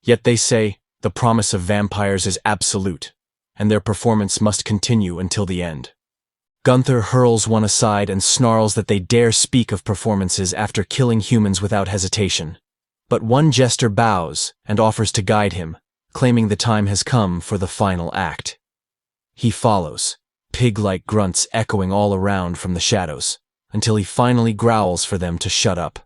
Yet they say, the promise of vampires is absolute, and their performance must continue until the end. Gunther hurls one aside and snarls that they dare speak of performances after killing humans without hesitation. But one jester bows and offers to guide him, claiming the time has come for the final act. He follows, pig-like grunts echoing all around from the shadows, until he finally growls for them to shut up.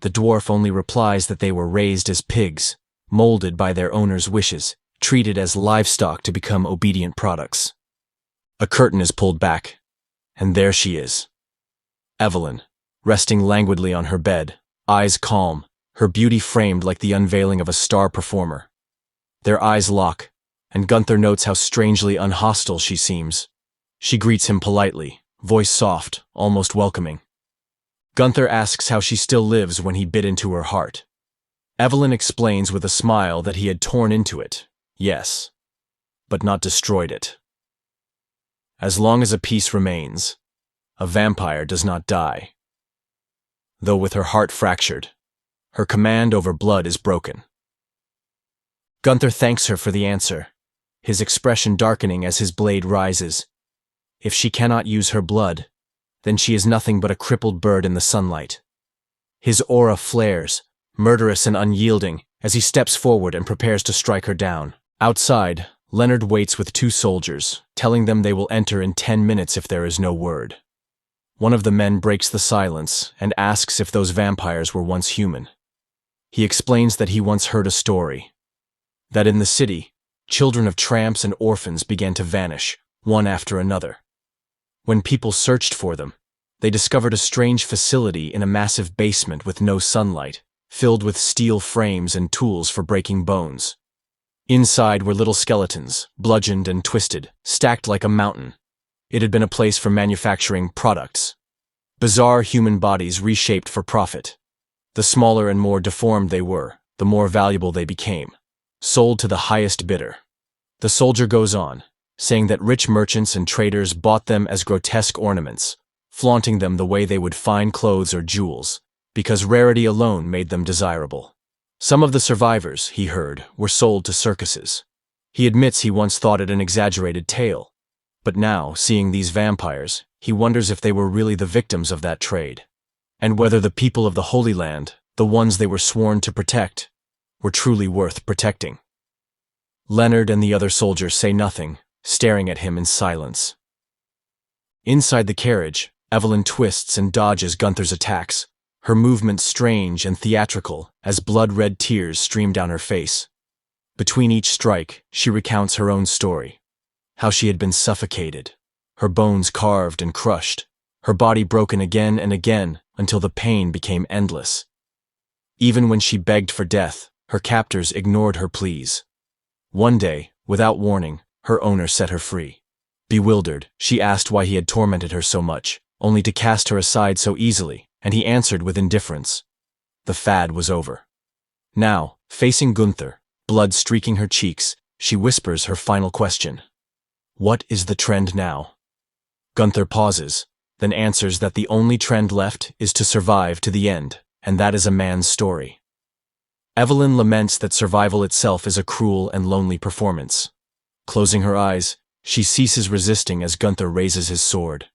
The dwarf only replies that they were raised as pigs, molded by their owner's wishes, treated as livestock to become obedient products. A curtain is pulled back, and there she is. Evelyn, resting languidly on her bed, eyes calm, her beauty framed like the unveiling of a star performer. Their eyes lock, and Gunther notes how strangely unhostile she seems. She greets him politely, voice soft, almost welcoming. Gunther asks how she still lives when he bit into her heart. Evelyn explains with a smile that he had torn into it, yes, but not destroyed it. As long as a piece remains, a vampire does not die. Though with her heart fractured, her command over blood is broken. Gunther thanks her for the answer, his expression darkening as his blade rises. If she cannot use her blood, then she is nothing but a crippled bird in the sunlight. His aura flares, murderous and unyielding, as he steps forward and prepares to strike her down. Outside, Leonard waits with 2 soldiers, telling them they will enter in 10 minutes if there is no word. One of the men breaks the silence and asks if those vampires were once human. He explains that he once heard a story, that in the city, children of tramps and orphans began to vanish, one after another. When people searched for them, they discovered a strange facility in a massive basement with no sunlight, filled with steel frames and tools for breaking bones. Inside were little skeletons, bludgeoned and twisted, stacked like a mountain. It had been a place for manufacturing products. Bizarre human bodies reshaped for profit. The smaller and more deformed they were, the more valuable they became, sold to the highest bidder. The soldier goes on, saying that rich merchants and traders bought them as grotesque ornaments, flaunting them the way they would fine clothes or jewels, because rarity alone made them desirable. Some of the survivors, he heard, were sold to circuses. He admits he once thought it an exaggerated tale, but now, seeing these vampires, he wonders if they were really the victims of that trade, and whether the people of the Holy Land, the ones they were sworn to protect, were truly worth protecting. Leonard and the other soldiers say nothing, staring at him in silence. Inside the carriage, Evelyn twists and dodges Gunther's attacks, her movements strange and theatrical as blood-red tears stream down her face. Between each strike, she recounts her own story, how she had been suffocated, her bones carved and crushed, her body broken again and again until the pain became endless. Even when she begged for death, her captors ignored her pleas. One day, without warning, her owner set her free. Bewildered, she asked why he had tormented her so much, only to cast her aside so easily, and he answered with indifference. The fad was over. Now, facing Gunther, blood streaking her cheeks, she whispers her final question. What is the trend now? Gunther pauses, then answers that the only trend left is to survive to the end, and that is a man's story. Evelyn laments that survival itself is a cruel and lonely performance. Closing her eyes, she ceases resisting as Gunther raises his sword.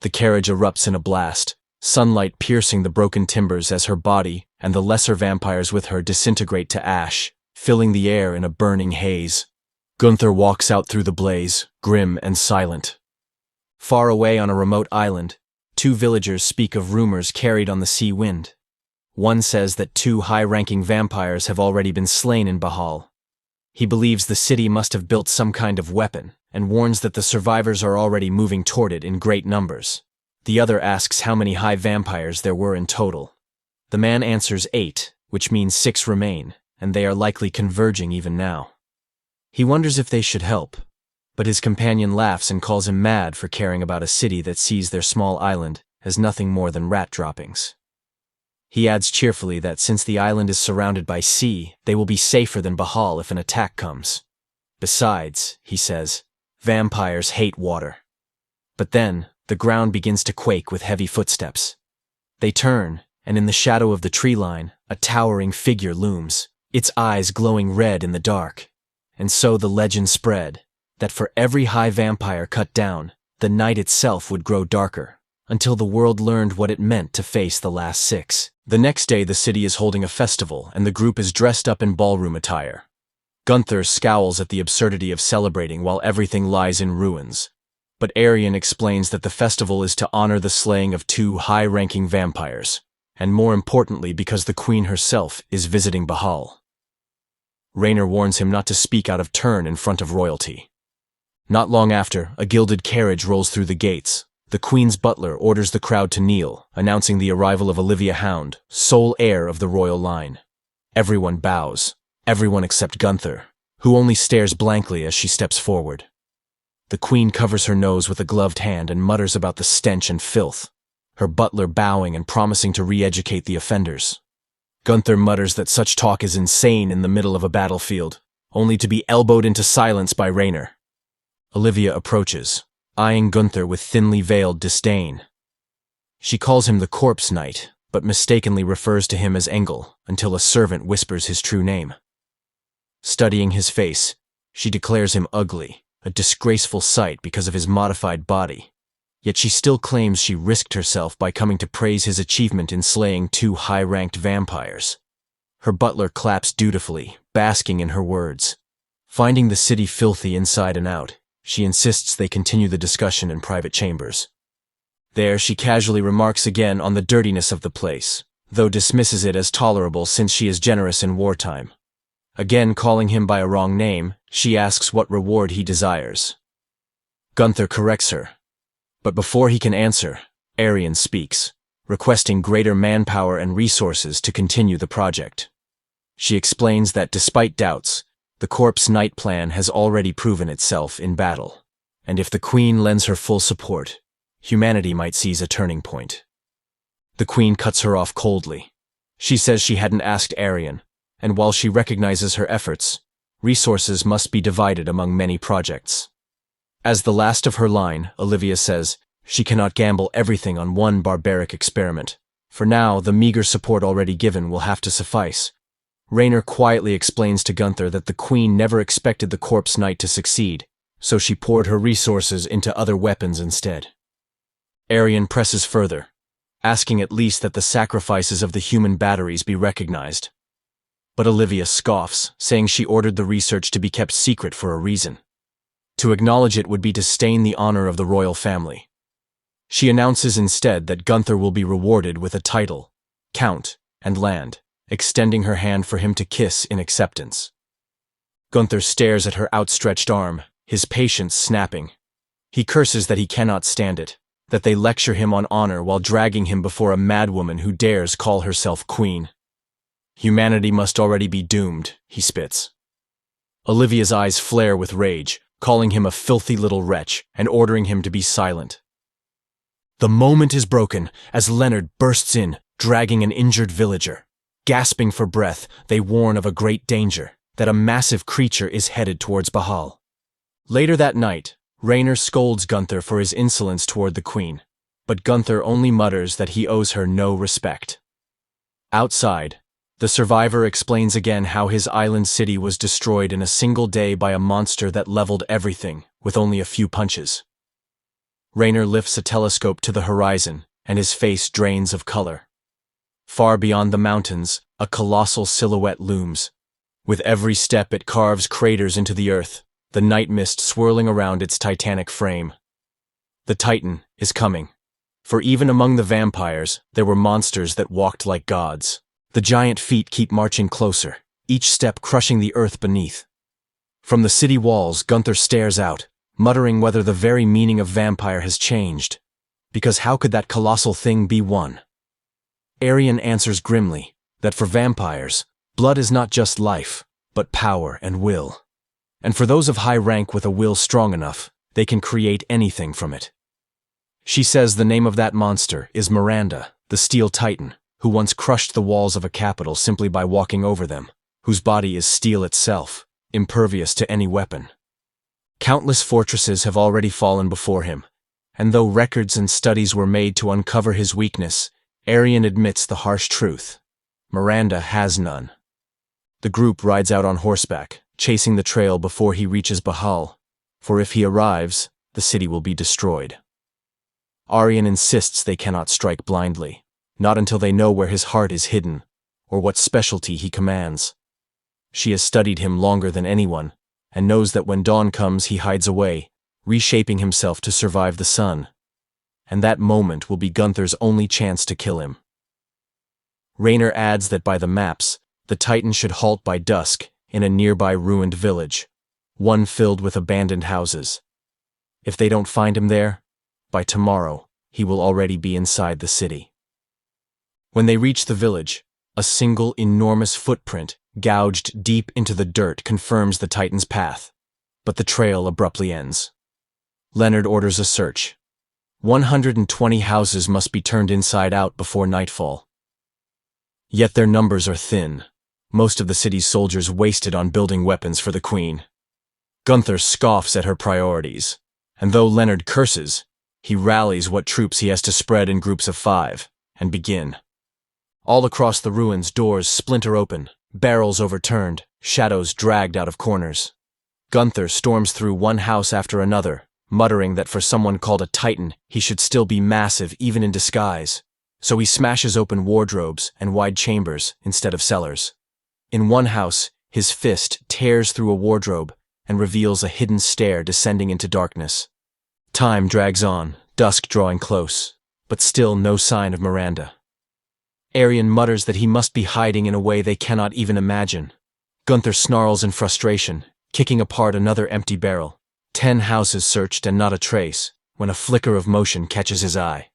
The carriage erupts in a blast, sunlight piercing the broken timbers as her body and the lesser vampires with her disintegrate to ash, filling the air in a burning haze. Gunther walks out through the blaze, grim and silent. Far away on a remote island, two villagers speak of rumors carried on the sea wind. One says that two high-ranking vampires have already been slain in Bahal. He believes the city must have built some kind of weapon, and warns that the survivors are already moving toward it in great numbers. The other asks how many high vampires there were in total. The man answers 8, which means 6 remain, and they are likely converging even now. He wonders if they should help, but his companion laughs and calls him mad for caring about a city that sees their small island as nothing more than rat droppings. He adds cheerfully that since the island is surrounded by sea, they will be safer than Bahal if an attack comes. Besides, he says, vampires hate water. But then, the ground begins to quake with heavy footsteps. They turn, and in the shadow of the tree line, a towering figure looms, its eyes glowing red in the dark. And so the legend spread, that for every high vampire cut down, the night itself would grow darker, until the world learned what it meant to face the last 6. The next day the city is holding a festival and the group is dressed up in ballroom attire. Gunther scowls at the absurdity of celebrating while everything lies in ruins. But Arian explains that the festival is to honor the slaying of 2 high-ranking vampires, and more importantly because the queen herself is visiting Bahal. Raynor warns him not to speak out of turn in front of royalty. Not long after, a gilded carriage rolls through the gates. The Queen's butler orders the crowd to kneel, announcing the arrival of Olivia Hound, sole heir of the royal line. Everyone bows, everyone except Gunther, who only stares blankly as she steps forward. The Queen covers her nose with a gloved hand and mutters about the stench and filth, her butler bowing and promising to re-educate the offenders. Gunther mutters that such talk is insane in the middle of a battlefield, only to be elbowed into silence by Raynor. Olivia approaches, eyeing Gunther with thinly veiled disdain. She calls him the Corpse Knight, but mistakenly refers to him as Engel until a servant whispers his true name. Studying his face, she declares him ugly, a disgraceful sight because of his modified body. Yet she still claims she risked herself by coming to praise his achievement in slaying 2 high-ranked vampires. Her butler claps dutifully, basking in her words. Finding the city filthy inside and out, she insists they continue the discussion in private chambers. There she casually remarks again on the dirtiness of the place, though dismisses it as tolerable since she is generous in wartime. Again calling him by a wrong name, she asks what reward he desires. Gunther corrects her. But before he can answer, Arian speaks, requesting greater manpower and resources to continue the project. She explains that despite doubts, the Corpse Knight plan has already proven itself in battle, and if the Queen lends her full support, humanity might seize a turning point. The queen cuts her off coldly. She says she hadn't asked Arian, and while she recognizes her efforts, resources must be divided among many projects. As the last of her line, Olivia says she cannot gamble everything on one barbaric experiment. For now, the meager support already given will have to suffice. Raynor quietly explains to Gunther that the queen never expected the corpse knight to succeed, so she poured her resources into other weapons instead. Arian presses further, asking at least that the sacrifices of the human batteries be recognized. But Olivia scoffs, saying she ordered the research to be kept secret for a reason. To acknowledge it would be to stain the honor of the royal family. She announces instead that Gunther will be rewarded with a title, count, and land, extending her hand for him to kiss in acceptance. Gunther stares at her outstretched arm, his patience snapping. He curses that he cannot stand it, that they lecture him on honor while dragging him before a madwoman who dares call herself queen. Humanity must already be doomed, he spits. Olivia's eyes flare with rage, calling him a filthy little wretch and ordering him to be silent. The moment is broken as Leonard bursts in, dragging an injured villager. Gasping for breath, they warn of a great danger, that a massive creature is headed towards Bahal. Later that night, Raynor scolds Gunther for his insolence toward the queen, but Gunther only mutters that he owes her no respect. Outside, the survivor explains again how his island city was destroyed in a single day by a monster that leveled everything with only a few punches. Raynor lifts a telescope to the horizon, and his face drains of color. Far beyond the mountains, a colossal silhouette looms. With every step it carves craters into the earth, the night mist swirling around its titanic frame. The Titan is coming. For even among the vampires, there were monsters that walked like gods. The giant feet keep marching closer, each step crushing the earth beneath. From the city walls, Gunther stares out, muttering whether the very meaning of vampire has changed. Because how could that colossal thing be one? Arian answers grimly that for vampires, blood is not just life, but power and will. And for those of high rank with a will strong enough, they can create anything from it. She says the name of that monster is Miranda, the Steel Titan, who once crushed the walls of a capital simply by walking over them, whose body is steel itself, impervious to any weapon. Countless fortresses have already fallen before him, and though records and studies were made to uncover his weakness, Arian admits the harsh truth. Miranda has none. The group rides out on horseback, chasing the trail before he reaches Bahal, for if he arrives, the city will be destroyed. Arian insists they cannot strike blindly, not until they know where his heart is hidden, or what specialty he commands. She has studied him longer than anyone, and knows that when dawn comes he hides away, reshaping himself to survive the sun. And that moment will be Gunther's only chance to kill him. Raynor adds that by the maps, the Titan should halt by dusk in a nearby ruined village, one filled with abandoned houses. If they don't find him there, by tomorrow he will already be inside the city. When they reach the village, a single enormous footprint gouged deep into the dirt confirms the Titan's path, but the trail abruptly ends. Leonard orders a search. 120 houses must be turned inside out before nightfall. Yet their numbers are thin, most of the city's soldiers wasted on building weapons for the queen. Gunther scoffs at her priorities, and though Leonard curses, he rallies what troops he has to spread in groups of 5, and begin. All across the ruins, doors splinter open, barrels overturned, shadows dragged out of corners. Gunther storms through one house after another, muttering that for someone called a Titan, he should still be massive even in disguise. So he smashes open wardrobes and wide chambers instead of cellars. In one house, his fist tears through a wardrobe and reveals a hidden stair descending into darkness. Time drags on, dusk drawing close, but still no sign of Miranda. Arian mutters that he must be hiding in a way they cannot even imagine. Gunther snarls in frustration, kicking apart another empty barrel. 10 houses searched and not a trace, when a flicker of motion catches his eye.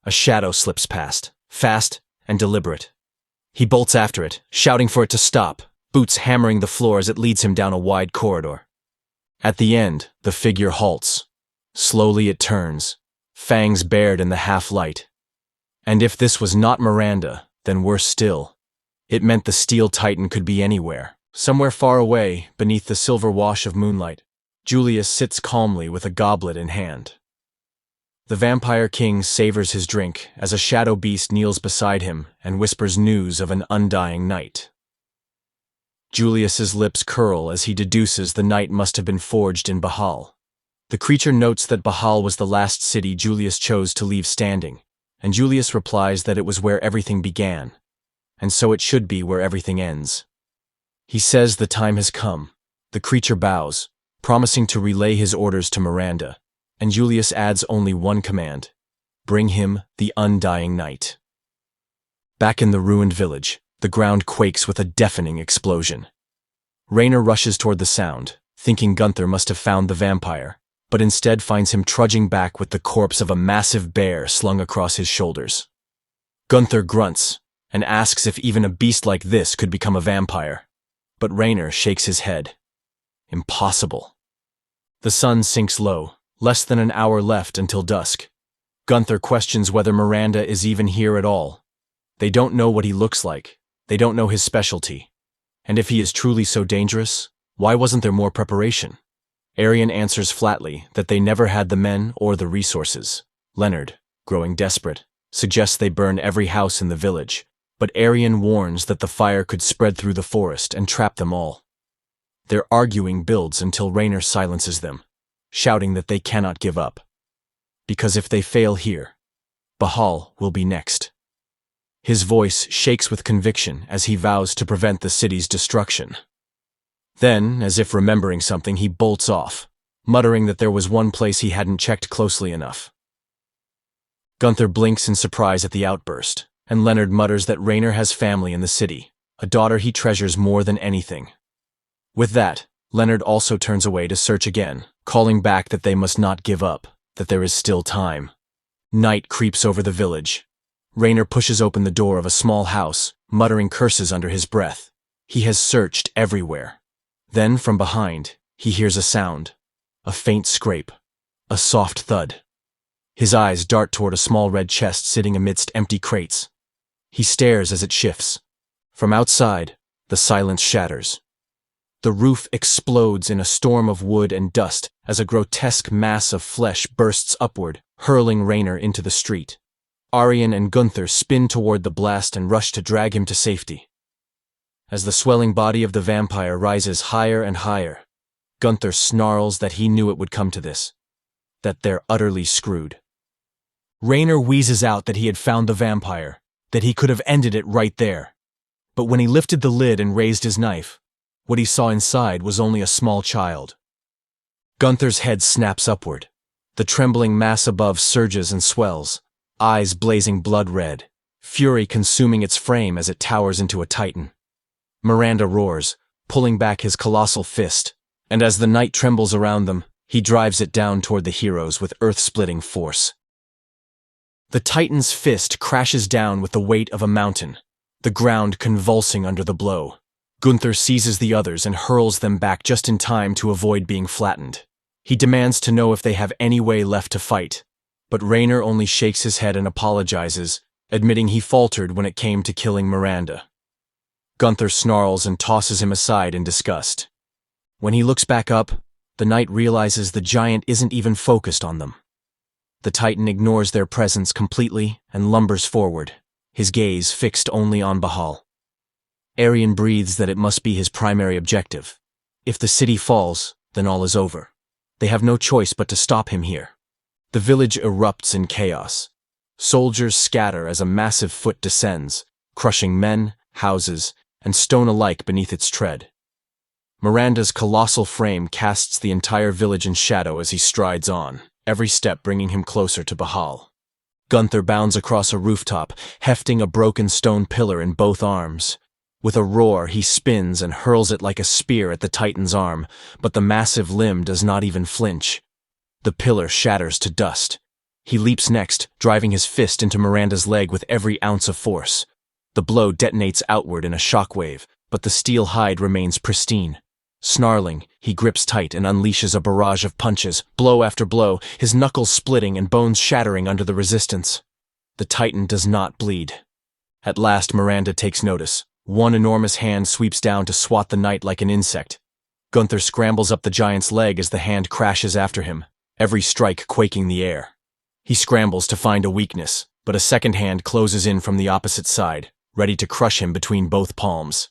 A shadow slips past, fast and deliberate. He bolts after it, shouting for it to stop, boots hammering the floor as it leads him down a wide corridor. At the end, the figure halts. Slowly it turns, fangs bared in the half-light. And if this was not Miranda, then worse still. It meant the Steel Titan could be anywhere, somewhere far away, beneath the silver wash of moonlight. Julius sits calmly with a goblet in hand. The Vampire King savors his drink as a shadow beast kneels beside him and whispers news of an undying knight. Julius's lips curl as he deduces the knight must have been forged in Bahal. The creature notes that Bahal was the last city Julius chose to leave standing, and Julius replies that it was where everything began, and so it should be where everything ends. He says the time has come. The creature bows, promising to relay his orders to Miranda, and Julius adds only one command: bring him the undying knight. Back in the ruined village, the ground quakes with a deafening explosion. Rainer rushes toward the sound, thinking Gunther must have found the vampire, but instead finds him trudging back with the corpse of a massive bear slung across his shoulders. Gunther grunts and asks if even a beast like this could become a vampire, but Rainer shakes his head. Impossible. The sun sinks low, less than an hour left until dusk. Gunther questions whether Miranda is even here at all. They don't know what he looks like. They don't know his specialty. And if he is truly so dangerous, why wasn't there more preparation? Arian answers flatly that they never had the men or the resources. Leonard, growing desperate, suggests they burn every house in the village, but Arian warns that the fire could spread through the forest and trap them all. Their arguing builds until Rainer silences them, shouting that they cannot give up. Because if they fail here, Bahal will be next. His voice shakes with conviction as he vows to prevent the city's destruction. Then, as if remembering something, he bolts off, muttering that there was one place he hadn't checked closely enough. Gunther blinks in surprise at the outburst, and Leonard mutters that Rainer has family in the city, a daughter he treasures more than anything. With that, Leonard also turns away to search again, calling back that they must not give up, that there is still time. Night creeps over the village. Rainer pushes open the door of a small house, muttering curses under his breath. He has searched everywhere. Then, from behind, he hears a sound. A faint scrape. A soft thud. His eyes dart toward a small red chest sitting amidst empty crates. He stares as it shifts. From outside, the silence shatters. The roof explodes in a storm of wood and dust as a grotesque mass of flesh bursts upward, hurling Rainer into the street. Arian and Gunther spin toward the blast and rush to drag him to safety. As the swelling body of the vampire rises higher and higher, Gunther snarls that he knew it would come to this, that they're utterly screwed. Rainer wheezes out that he had found the vampire, that he could have ended it right there. But when he lifted the lid and raised his knife, what he saw inside was only a small child. Gunther's head snaps upward. The trembling mass above surges and swells, eyes blazing blood red, fury consuming its frame as it towers into a titan. Miranda roars, pulling back his colossal fist, and as the night trembles around them, he drives it down toward the heroes with earth-splitting force. The titan's fist crashes down with the weight of a mountain, the ground convulsing under the blow. Gunther seizes the others and hurls them back just in time to avoid being flattened. He demands to know if they have any way left to fight, but Rainer only shakes his head and apologizes, admitting he faltered when it came to killing Miranda. Gunther snarls and tosses him aside in disgust. When he looks back up, the knight realizes the giant isn't even focused on them. The titan ignores their presence completely and lumbers forward, his gaze fixed only on Bahal. Arian breathes that it must be his primary objective. If the city falls, then all is over. They have no choice but to stop him here. The village erupts in chaos. Soldiers scatter as a massive foot descends, crushing men, houses, and stone alike beneath its tread. Miranda's colossal frame casts the entire village in shadow as he strides on, every step bringing him closer to Bahal. Gunther bounds across a rooftop, hefting a broken stone pillar in both arms. With a roar, he spins and hurls it like a spear at the titan's arm, but the massive limb does not even flinch. The pillar shatters to dust. He leaps next, driving his fist into Miranda's leg with every ounce of force. The blow detonates outward in a shockwave, but the steel hide remains pristine. Snarling, he grips tight and unleashes a barrage of punches, blow after blow, his knuckles splitting and bones shattering under the resistance. The Titan does not bleed. At last, Miranda takes notice. One enormous hand sweeps down to swat the knight like an insect. Gunther scrambles up the giant's leg as the hand crashes after him, every strike quaking the air. He scrambles to find a weakness, but a second hand closes in from the opposite side, ready to crush him between both palms.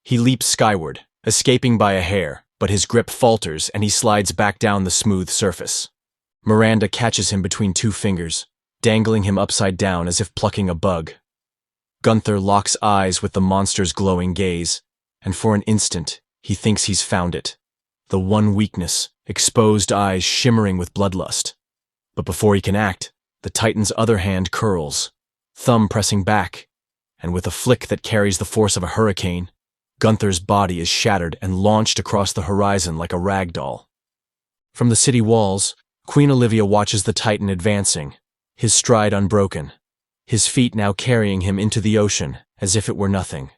He leaps skyward, escaping by a hair, but his grip falters and he slides back down the smooth surface. Miranda catches him between two fingers, dangling him upside down as if plucking a bug. Gunther locks eyes with the monster's glowing gaze, and for an instant, he thinks he's found it. The one weakness, exposed eyes shimmering with bloodlust. But before he can act, the Titan's other hand curls, thumb pressing back, and with a flick that carries the force of a hurricane, Gunther's body is shattered and launched across the horizon like a rag doll. From the city walls, Queen Olivia watches the Titan advancing, his stride unbroken, his feet now carrying him into the ocean as if it were nothing.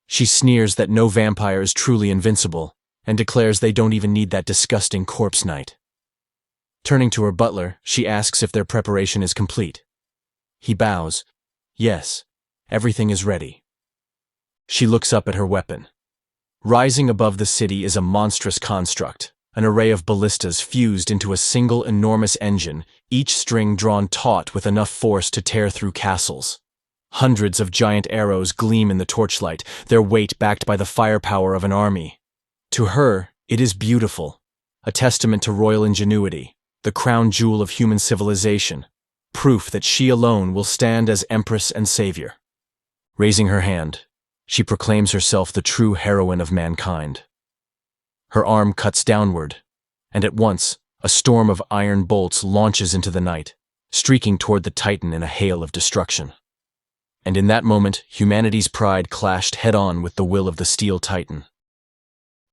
She sneers that no vampire is truly invincible, and declares they don't even need that disgusting corpse knight. Turning to her butler, she asks if their preparation is complete. He bows. Yes, everything is ready. She looks up at her weapon. Rising above the city is a monstrous construct, an array of ballistas fused into a single enormous engine, each string drawn taut with enough force to tear through castles. Hundreds of giant arrows gleam in the torchlight, their weight backed by the firepower of an army. To her, it is beautiful, a testament to royal ingenuity, the crown jewel of human civilization, proof that she alone will stand as empress and savior. Raising her hand, she proclaims herself the true heroine of mankind. Her arm cuts downward, and at once, a storm of iron bolts launches into the night, streaking toward the Titan in a hail of destruction. And in that moment, humanity's pride clashed head-on with the will of the steel Titan.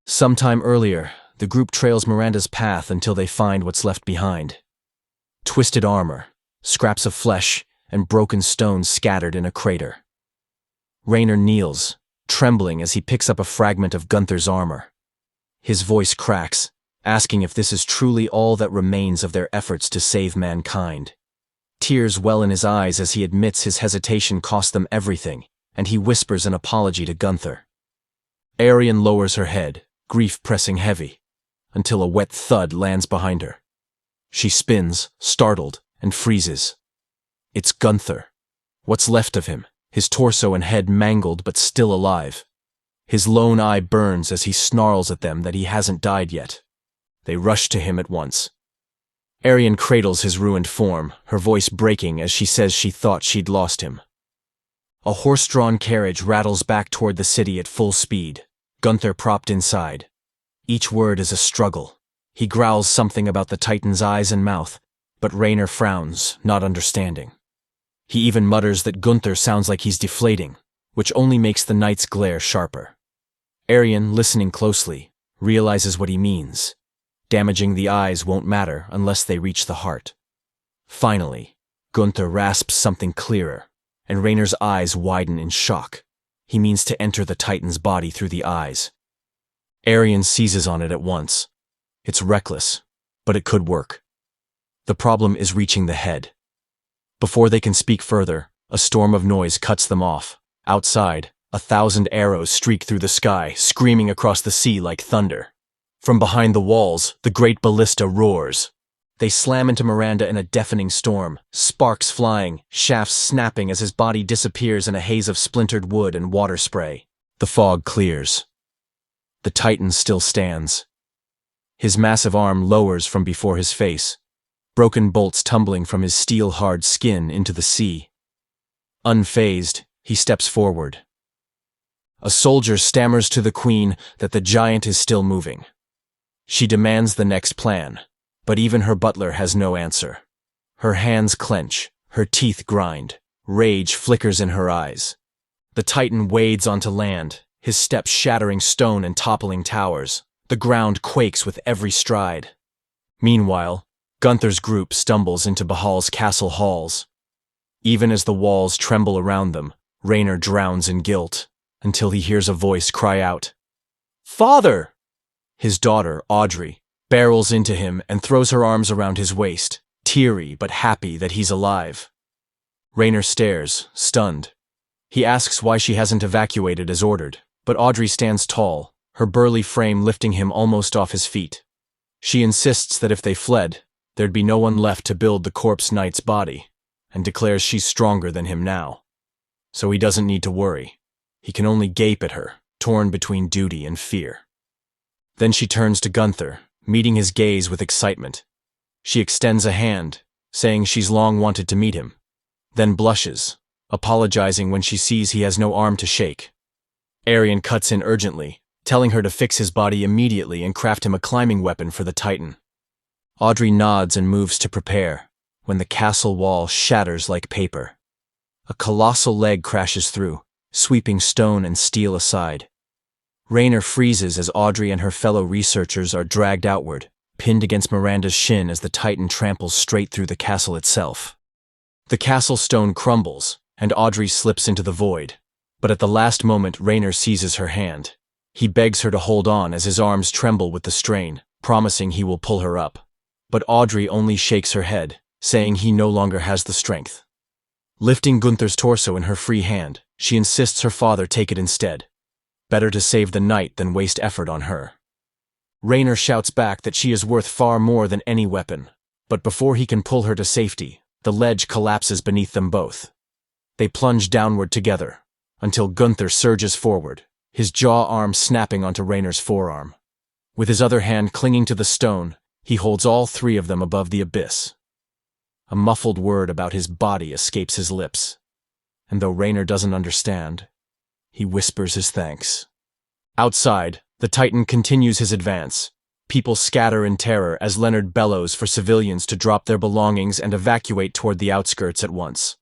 Sometime earlier, the group trails Miranda's path until they find what's left behind. Twisted armor, scraps of flesh, and broken stones scattered in a crater. Raynor kneels, trembling as he picks up a fragment of Gunther's armor. His voice cracks, asking if this is truly all that remains of their efforts to save mankind. Tears well in his eyes as he admits his hesitation cost them everything, and he whispers an apology to Gunther. Arian lowers her head, grief pressing heavy, until a wet thud lands behind her. She spins, startled, and freezes. It's Gunther. What's left of him, his torso and head mangled but still alive. His lone eye burns as he snarls at them that he hasn't died yet. They rush to him at once. Arian cradles his ruined form, her voice breaking as she says she thought she'd lost him. A horse-drawn carriage rattles back toward the city at full speed, Gunther propped inside. Each word is a struggle. He growls something about the Titan's eyes and mouth, but Raynor frowns, not understanding. He even mutters that Gunther sounds like he's deflating, which only makes the knight's glare sharper. Arian, listening closely, realizes what he means. Damaging the eyes won't matter unless they reach the heart. Finally, Gunther rasps something clearer, and Raynor's eyes widen in shock. He means to enter the Titan's body through the eyes. Arian seizes on it at once. It's reckless, but it could work. The problem is reaching the head. Before they can speak further, a storm of noise cuts them off. Outside, 1,000 arrows streak through the sky, screaming across the sea like thunder. From behind the walls, the great ballista roars. They slam into Miranda in a deafening storm, sparks flying, shafts snapping as his body disappears in a haze of splintered wood and water spray. The fog clears. The Titan still stands. His massive arm lowers from before his face, broken bolts tumbling from his steel-hard skin into the sea. Unfazed, he steps forward. A soldier stammers to the queen that the giant is still moving. She demands the next plan, but even her butler has no answer. Her hands clench, her teeth grind, rage flickers in her eyes. The Titan wades onto land, his steps shattering stone and toppling towers. The ground quakes with every stride. Meanwhile, Gunther's group stumbles into Bahal's castle halls. Even as the walls tremble around them, Raynor drowns in guilt, until he hears a voice cry out, "Father!" His daughter, Audrey, barrels into him and throws her arms around his waist, teary but happy that he's alive. Raynor stares, stunned. He asks why she hasn't evacuated as ordered, but Audrey stands tall, her burly frame lifting him almost off his feet. She insists that if they fled, there'd be no one left to build the corpse knight's body, and declares she's stronger than him now. So he doesn't need to worry. He can only gape at her, torn between duty and fear. Then she turns to Gunther, meeting his gaze with excitement. She extends a hand, saying she's long wanted to meet him, then blushes, apologizing when she sees he has no arm to shake. Arian cuts in urgently, telling her to fix his body immediately and craft him a climbing weapon for the Titan. Audrey nods and moves to prepare, when the castle wall shatters like paper. A colossal leg crashes through, sweeping stone and steel aside. Raynor freezes as Audrey and her fellow researchers are dragged outward, pinned against Miranda's shin as the Titan tramples straight through the castle itself. The castle stone crumbles, and Audrey slips into the void, but at the last moment Raynor seizes her hand. He begs her to hold on as his arms tremble with the strain, promising he will pull her up. But Audrey only shakes her head, saying he no longer has the strength. Lifting Gunther's torso in her free hand, she insists her father take it instead. Better to save the knight than waste effort on her. Raynor shouts back that she is worth far more than any weapon, but before he can pull her to safety, the ledge collapses beneath them both. They plunge downward together, until Gunther surges forward, his jaw arm snapping onto Raynor's forearm. With his other hand clinging to the stone, he holds all three of them above the abyss. A muffled word about his body escapes his lips, and though Raynor doesn't understand, he whispers his thanks. Outside, the Titan continues his advance. People scatter in terror as Leonard bellows for civilians to drop their belongings and evacuate toward the outskirts at once.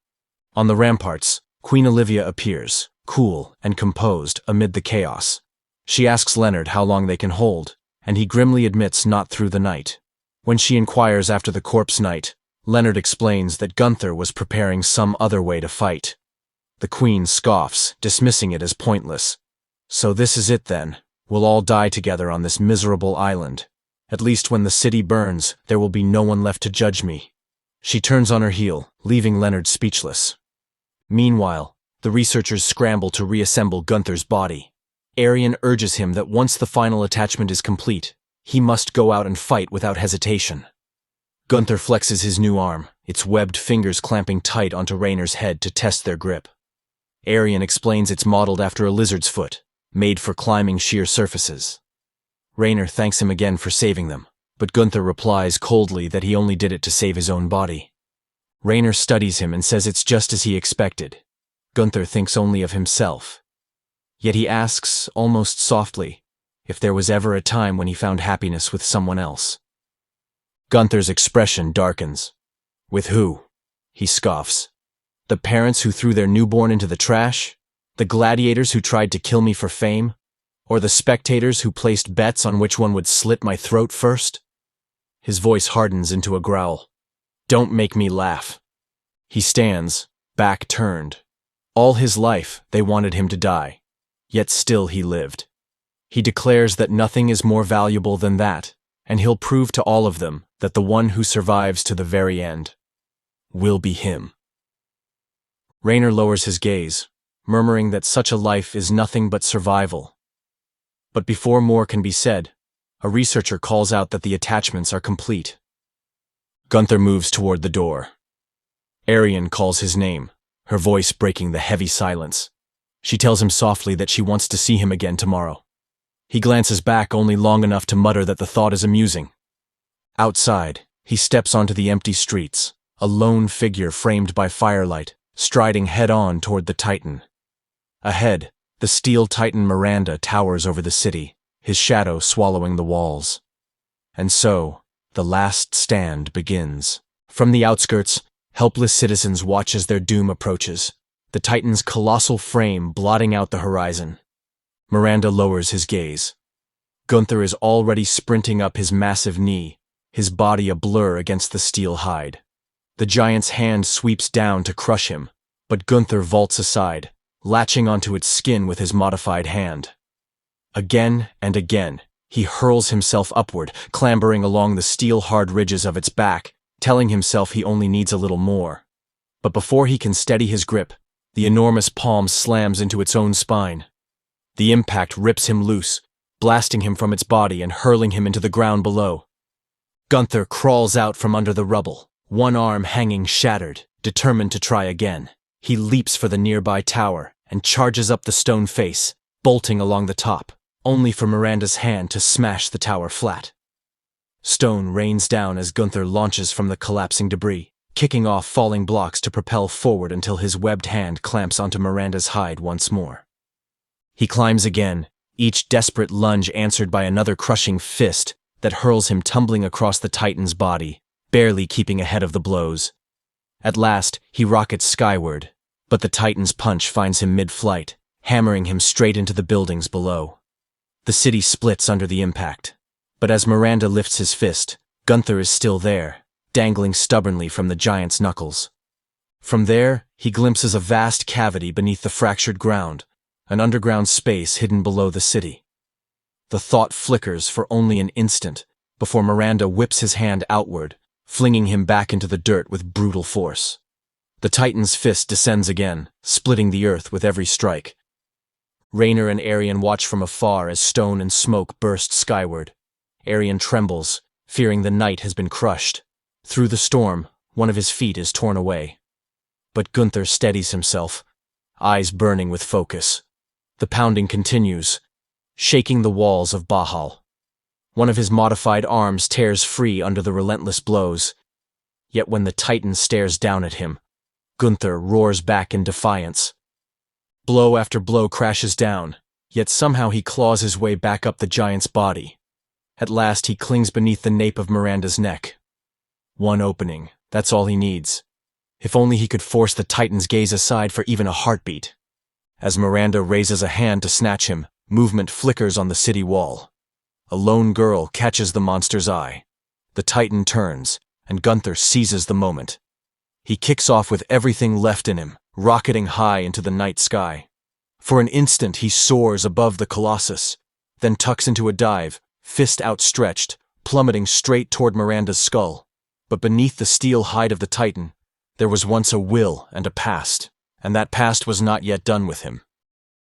On the ramparts, Queen Olivia appears, cool and composed amid the chaos. She asks Leonard how long they can hold, and he grimly admits not through the night. When she inquires after the corpse knight, Leonard explains that Gunther was preparing some other way to fight. The Queen scoffs, dismissing it as pointless. So this is it then. We'll all die together on this miserable island. At least when the city burns, there will be no one left to judge me. She turns on her heel, leaving Leonard speechless. Meanwhile, the researchers scramble to reassemble Gunther's body. Arian urges him that once the final attachment is complete, he must go out and fight without hesitation. Gunther flexes his new arm, its webbed fingers clamping tight onto Raynor's head to test their grip. Arian explains it's modeled after a lizard's foot, made for climbing sheer surfaces. Raynor thanks him again for saving them, but Gunther replies coldly that he only did it to save his own body. Raynor studies him and says it's just as he expected. Gunther thinks only of himself. Yet he asks, almost softly, if there was ever a time when he found happiness with someone else. Gunther's expression darkens. With who? He scoffs. The parents who threw their newborn into the trash? The gladiators who tried to kill me for fame? Or the spectators who placed bets on which one would slit my throat first? His voice hardens into a growl. Don't make me laugh. He stands, back turned. All his life, they wanted him to die. Yet still he lived. He declares that nothing is more valuable than that, and he'll prove to all of them that the one who survives to the very end will be him. Raynor lowers his gaze, murmuring that such a life is nothing but survival. But before more can be said, a researcher calls out that the attachments are complete. Gunther moves toward the door. Arian calls his name, her voice breaking the heavy silence. She tells him softly that she wants to see him again tomorrow. He glances back only long enough to mutter that the thought is amusing. Outside, he steps onto the empty streets, a lone figure framed by firelight, striding head-on toward the Titan. Ahead, the steel Titan Miranda towers over the city, his shadow swallowing the walls. And so, the last stand begins. From the outskirts, helpless citizens watch as their doom approaches, the Titan's colossal frame blotting out the horizon. Miranda lowers his gaze. Gunther is already sprinting up his massive knee, his body a blur against the steel hide. The giant's hand sweeps down to crush him, but Gunther vaults aside, latching onto its skin with his modified hand. Again and again, he hurls himself upward, clambering along the steel-hard ridges of its back, telling himself he only needs a little more. But before he can steady his grip, the enormous palm slams into its own spine. The impact rips him loose, blasting him from its body and hurling him into the ground below. Gunther crawls out from under the rubble, one arm hanging shattered, determined to try again. He leaps for the nearby tower and charges up the stone face, bolting along the top, only for Miranda's hand to smash the tower flat. Stone rains down as Gunther launches from the collapsing debris, kicking off falling blocks to propel forward until his webbed hand clamps onto Miranda's hide once more. He climbs again, each desperate lunge answered by another crushing fist that hurls him tumbling across the Titan's body, barely keeping ahead of the blows. At last, he rockets skyward, but the Titan's punch finds him mid-flight, hammering him straight into the buildings below. The city splits under the impact, but as Miranda lifts his fist, Gunther is still there, dangling stubbornly from the giant's knuckles. From there, he glimpses a vast cavity beneath the fractured ground, an underground space hidden below the city. The thought flickers for only an instant before Miranda whips his hand outward, flinging him back into the dirt with brutal force. The Titan's fist descends again, splitting the earth with every strike. Raynor and Arian watch from afar as stone and smoke burst skyward. Arian trembles, fearing the knight has been crushed. Through the storm, one of his feet is torn away. But Gunther steadies himself, eyes burning with focus. The pounding continues, shaking the walls of Bahal. One of his modified arms tears free under the relentless blows. Yet when the Titan stares down at him, Gunther roars back in defiance. Blow after blow crashes down, yet somehow he claws his way back up the giant's body. At last he clings beneath the nape of Miranda's neck. One opening, that's all he needs. If only he could force the Titan's gaze aside for even a heartbeat. As Miranda raises a hand to snatch him, movement flickers on the city wall. A lone girl catches the monster's eye. The Titan turns, and Gunther seizes the moment. He kicks off with everything left in him, rocketing high into the night sky. For an instant he soars above the Colossus, then tucks into a dive, fist outstretched, plummeting straight toward Miranda's skull. But beneath the steel hide of the Titan, there was once a will and a past, and that past was not yet done with him.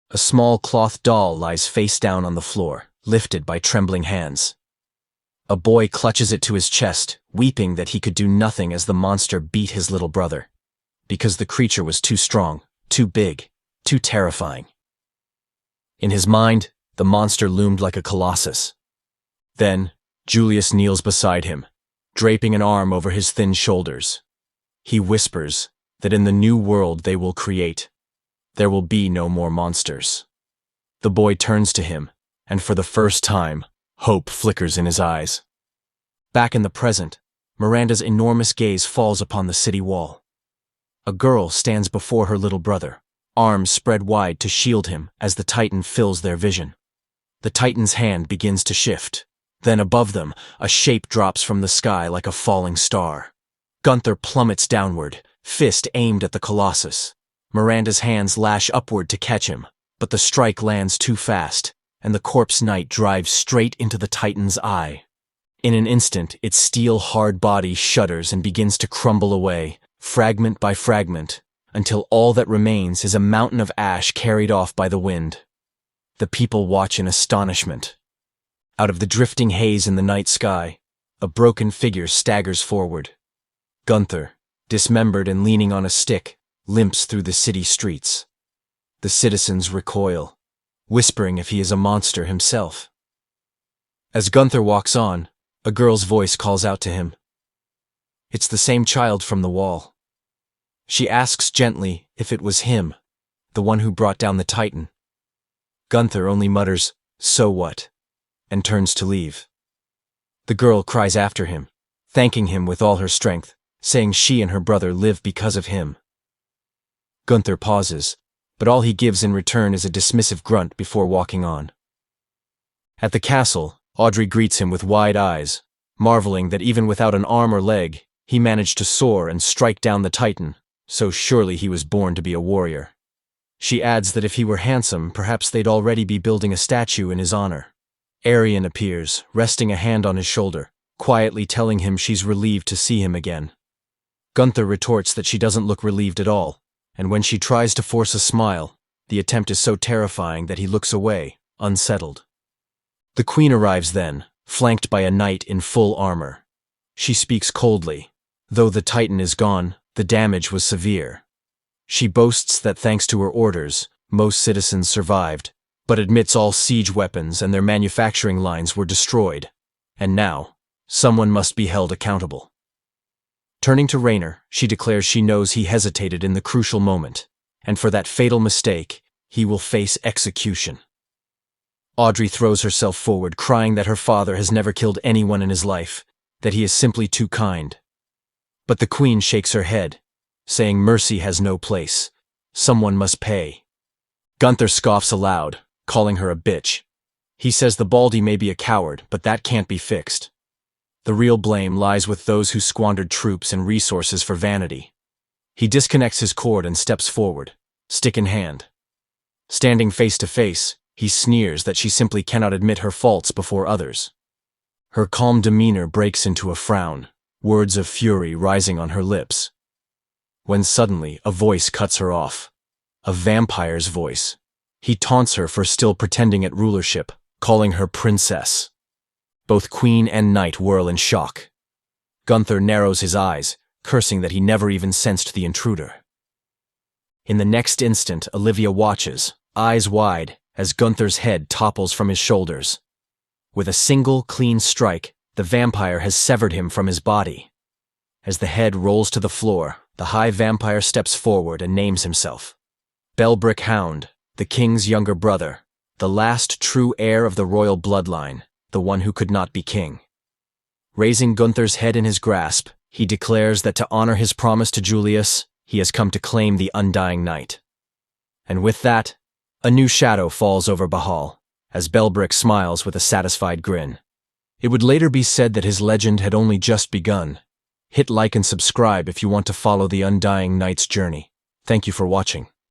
A small cloth doll lies face down on the floor, lifted by trembling hands. A boy clutches it to his chest, weeping that he could do nothing as the monster beat his little brother, because the creature was too strong, too big, too terrifying. In his mind, the monster loomed like a colossus. Then, Julius kneels beside him, draping an arm over his thin shoulders. He whispers that in the new world they will create, there will be no more monsters. The boy turns to him, and for the first time, hope flickers in his eyes. Back in the present, Miranda's enormous gaze falls upon the city wall. A girl stands before her little brother, arms spread wide to shield him as the Titan fills their vision. The Titan's hand begins to shift. Then above them, a shape drops from the sky like a falling star. Gunther plummets downward, fist aimed at the Colossus. Miranda's hands lash upward to catch him, but the strike lands too fast, and the corpse knight drives straight into the Titan's eye. In an instant, its steel-hard body shudders and begins to crumble away, fragment by fragment, until all that remains is a mountain of ash carried off by the wind. The people watch in astonishment. Out of the drifting haze in the night sky, a broken figure staggers forward. Gunther, dismembered and leaning on a stick, limps through the city streets. The citizens recoil, whispering if he is a monster himself. As Gunther walks on, a girl's voice calls out to him. It's the same child from the wall. She asks gently if it was him, the one who brought down the Titan. Gunther only mutters, "So what?" and turns to leave. The girl cries after him, thanking him with all her strength, saying she and her brother live because of him. Gunther pauses, but all he gives in return is a dismissive grunt before walking on. At the castle, Audrey greets him with wide eyes, marveling that even without an arm or leg, he managed to soar and strike down the Titan, so surely he was born to be a warrior. She adds that if he were handsome, perhaps they'd already be building a statue in his honor. Arian appears, resting a hand on his shoulder, quietly telling him she's relieved to see him again. Gunther retorts that she doesn't look relieved at all, and when she tries to force a smile, the attempt is so terrifying that he looks away, unsettled. The queen arrives then, flanked by a knight in full armor. She speaks coldly. Though the Titan is gone, the damage was severe. She boasts that thanks to her orders, most citizens survived, but admits all siege weapons and their manufacturing lines were destroyed. And now, someone must be held accountable. Turning to Raynor, she declares she knows he hesitated in the crucial moment, and for that fatal mistake, he will face execution. Audrey throws herself forward, crying that her father has never killed anyone in his life, that he is simply too kind. But the queen shakes her head, saying mercy has no place. Someone must pay. Gunther scoffs aloud, calling her a bitch. He says the Baldy may be a coward, but that can't be fixed. The real blame lies with those who squandered troops and resources for vanity. He disconnects his cord and steps forward, stick in hand. Standing face to face, he sneers that she simply cannot admit her faults before others. Her calm demeanor breaks into a frown, words of fury rising on her lips. When suddenly a voice cuts her off. A vampire's voice. He taunts her for still pretending at rulership, calling her princess. Both queen and knight whirl in shock. Gunther narrows his eyes, cursing that he never even sensed the intruder. In the next instant, Olivia watches, eyes wide, as Gunther's head topples from his shoulders. With a single, clean strike, the vampire has severed him from his body. As the head rolls to the floor, the high vampire steps forward and names himself. Belbrick Hound, the king's younger brother, the last true heir of the royal bloodline, the one who could not be king. Raising Gunther's head in his grasp, he declares that to honor his promise to Julius, he has come to claim the Undying Knight. And with that, a new shadow falls over Bahal, as Belbrick smiles with a satisfied grin. It would later be said that his legend had only just begun. Hit like and subscribe if you want to follow the Undying Knight's journey. Thank you for watching.